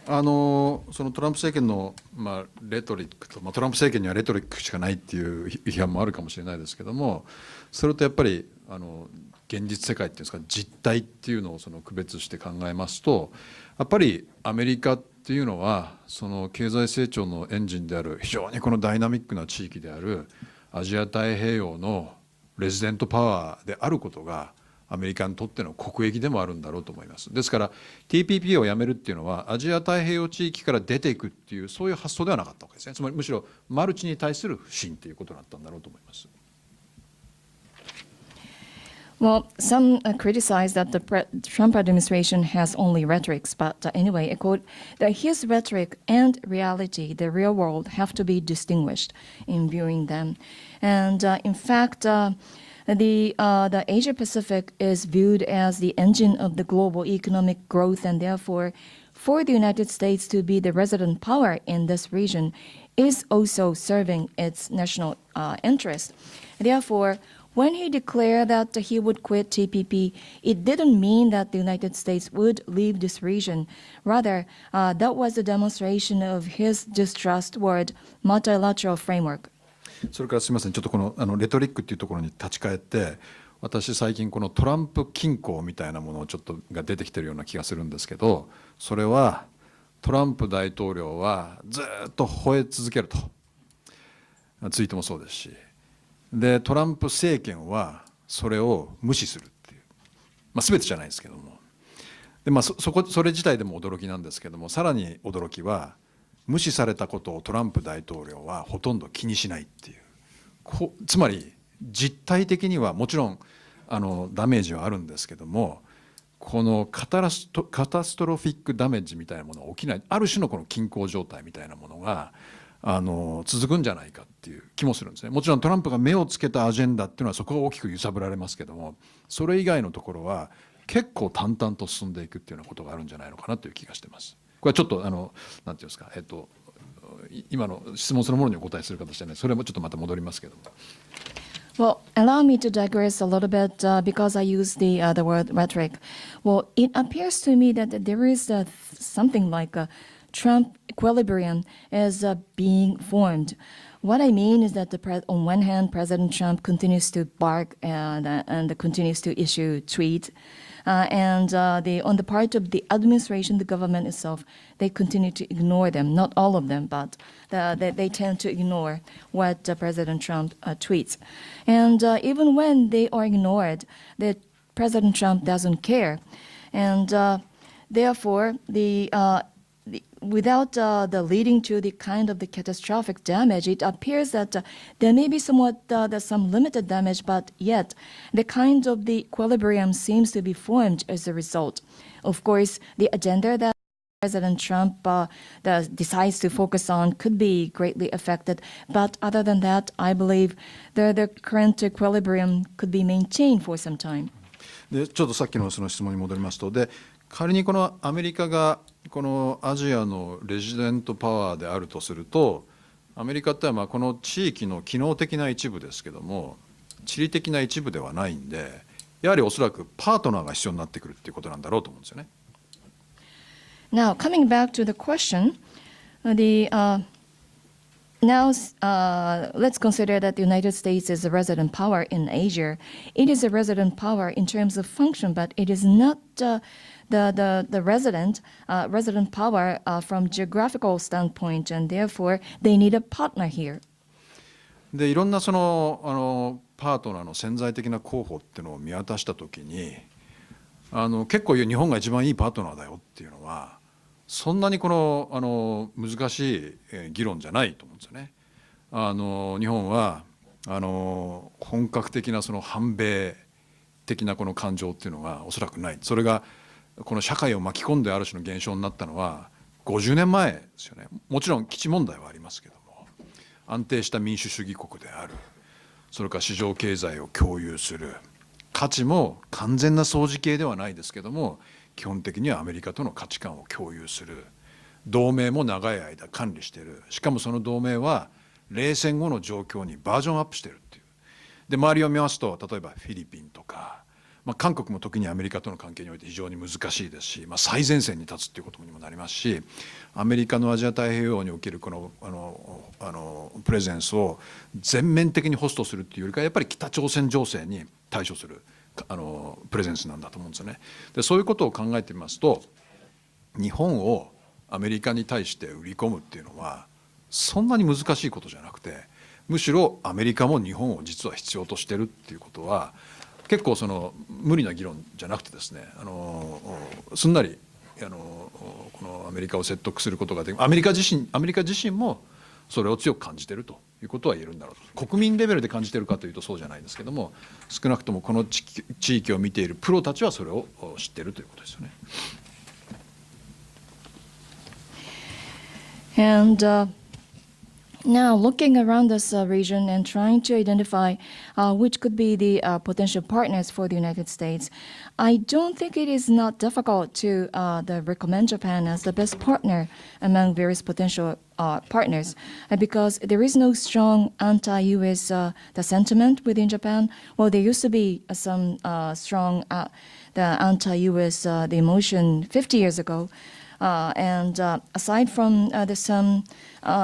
そのトランプ政権の、レトリックと、トランプ政権にはレトリックしかないっていう批判もあるかもしれないですけども、それとやっぱり現実世界っていうんですか、実態っていうのを区別して考えますと、やっぱりアメリカっていうのはその経済成長のエンジンである非常にこのダイナミックな地域であるアジア太平洋のレジデントパワーであることがアメリカにとっての国益でもあるんだろうと思います。ですから TPP をやめるっていうのはアジア太平洋地域から出ていくっていうそういう発想ではなかったわけですね。つまりむしろマルチに対する不信ということだったんだろうと思います。Well, some criticize that the Trump administration has only rhetorics, but anyway, I quote, that his rhetoric and reality, the real world, have to be distinguished in viewing them. And in fact, the Asia Pacific is viewed as the engine of the global economic growth, and therefore, for the United States to be the resident power in this region is also serving its national interest. Therefore, when he declared that he would quit TPP, it didn't mean that the United States would leave this region. Rather, that was a demonstration of his distrust toward multilateral framework. それからすみません、ちょっとこのレトリックっていうところに立ち返って、私最近このトランプ均衡みたいなものをちょっとが出てきてるような気がするんですけど、それはトランプ大統領はずっと吠え続けると、ツイートもそうですし、でトランプ政権はそれを無視するっていう、全てじゃないですけども、でそれ自体でも驚きなんですけども、さらに驚きは無視されたことをトランプ大統領はほとんど気にしないっていう、つまり実態的にはもちろんダメージはあるんですけども、このカタストロフィックダメージみたいなものが起きない、ある種のこの均衡状態みたいなものが続くんじゃないかっていう気もするんですね。もちろんトランプが目をつけたアジェンダっていうのはそこが大きく揺さぶられますけども、それ以外のところは結構淡々と進んでいくっていうようなことがあるんじゃないのかなという気がしてます。これはちょっとなんていうんですか、今の質問そのものにお答えする形でね、それもちょっとまた戻りますけども。Well, allow me to digress a little bit because I use the word rhetoric. Well, it appears to me that there is something like a Trump equilibrium is being formed. What I mean is that on one hand, President Trump continues to bark and continues to issue tweets. On the part of the administration, the government itself, they continue to ignore them. Not all of them, but they tend to ignore what President Trump tweets. And even when they are ignored, President Trump doesn't care. And therefore, without the leading to the kind of the catastrophic damage, it appears that there may be somewhat some limited damage, but yet the kind of the equilibrium seems to be formed as a result. Of course, the agenda that President Trump decides to focus on could be greatly affected, but other than that, I believe the current equilibrium could be maintained for some time. でちょっとさっきのその質問に戻りますと、で仮にこのアメリカがこのアジアのレジデントパワーであるとすると、アメリカってはこの地域の機能的な一部ですけども、地理的な一部ではないんで、やはりおそらくパートナーが必要になってくるっていうことなんだろうと思うんですよね。Now, coming back to the question, now let's consider that the United States is a resident power in Asia. It is a resident power in terms of function, but it is not the resident power from geographical standpoint, and therefore they need a partner here. でいろんなそのパートナーの潜在的な候補っていうのを見渡したときに、結構日本が一番いいパートナーだよっていうのはそんなにこの難しい議論じゃないと思うんですよね。日本は本格的なその反米的なこの感情っていうのがおそらくない。それがこの社会を巻き込んである種の現象になったのは50年前ですよね。もちろん基地問題はありますけども、安定した民主主義国である、それから市場経済を共有する、価値も完全な相似形ではないですけども、基本的にはアメリカとの価値観を共有する、同盟も長い間管理している、しかもその同盟は冷戦後の状況にバージョンアップしているっていう。で周りを見ますと、例えばフィリピンとか、韓国も時にアメリカとの関係において非常に難しいですし、最前線に立つっていうことにもなりますし、アメリカのアジア太平洋におけるこのプレゼンスを全面的にホストするっていうよりか、やっぱり北朝鮮情勢に対処するプレゼンスなんだと思うんですよね。でそういうことを考えてみますと、日本をアメリカに対して売り込むっていうのはそんなに難しいことじゃなくて、むしろアメリカも日本を実は必要としてるっていうことは結構その無理な議論じゃなくてですね、すんなりこのアメリカを説得することができる。アメリカ自身もそれを強く感じているということは言えるんだろうと。国民レベルで感じているかというとそうじゃないですけども、少なくともこの地域を見ているプロたちはそれを知っているということですよね。And Now, looking around this region and trying to identify which could be the potential partners for the United States, I don't think it is not difficult to recommend Japan as the best partner among various potential partners, because there is no strong anti-U.S. The sentiment within Japan. Well, there used to be some strong the anti-U.S. The emotion 50 years ago. And aside from some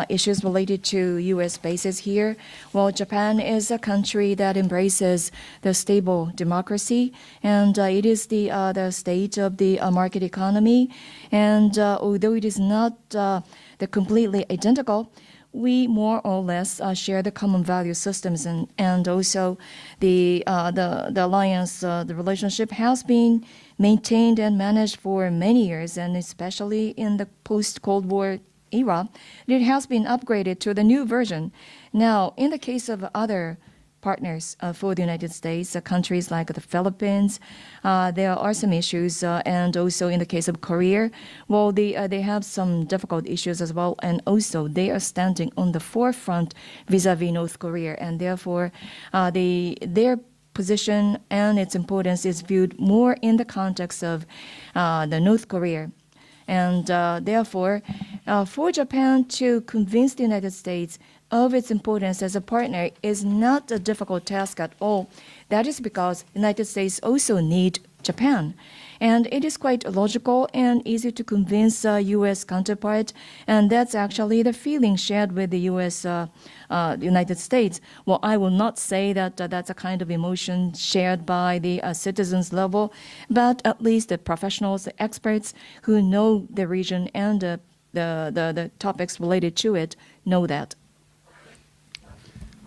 issues related to U.S. bases here, well, Japan is a country that embraces the stable democracy, and it is the state of the market economy. And although it is not the completely identical, we more or less share the common value systems, and also the alliance, the relationship has been maintained and managed for many years, and especially in the post-Cold War era, it has been upgraded to the new version. Now, in the case of other partners for the United States, countries like the Philippines, there are some issues, and also in the case of Korea, well, they have some difficult issues as well, and also they are standing on the forefront vis-a-vis North Korea, and therefore their position and its importance is viewed more in the context of the North Korea. And therefore, for Japan to convince the United States of its importance as a partner is not a difficult task at all. That is because the United States also need Japan. And it is quite logical and easy to convince U.S. counterpart, and that's actually the feeling shared with the United States. Well, I will not say that that's a kind of emotion shared by the citizens level, but at least the professionals, the experts who know the region and the topics related to it know that.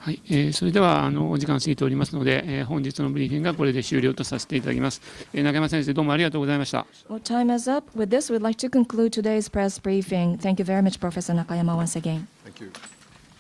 はい、それではお時間過ぎておりますので、本日のブリーフィングはこれで終了とさせていただきます。中山先生、どうもありがとうございました。Well, time is up. With this, we'd like to conclude today's press briefing. Thank you very much, Professor Nakayama, once again. Thank you.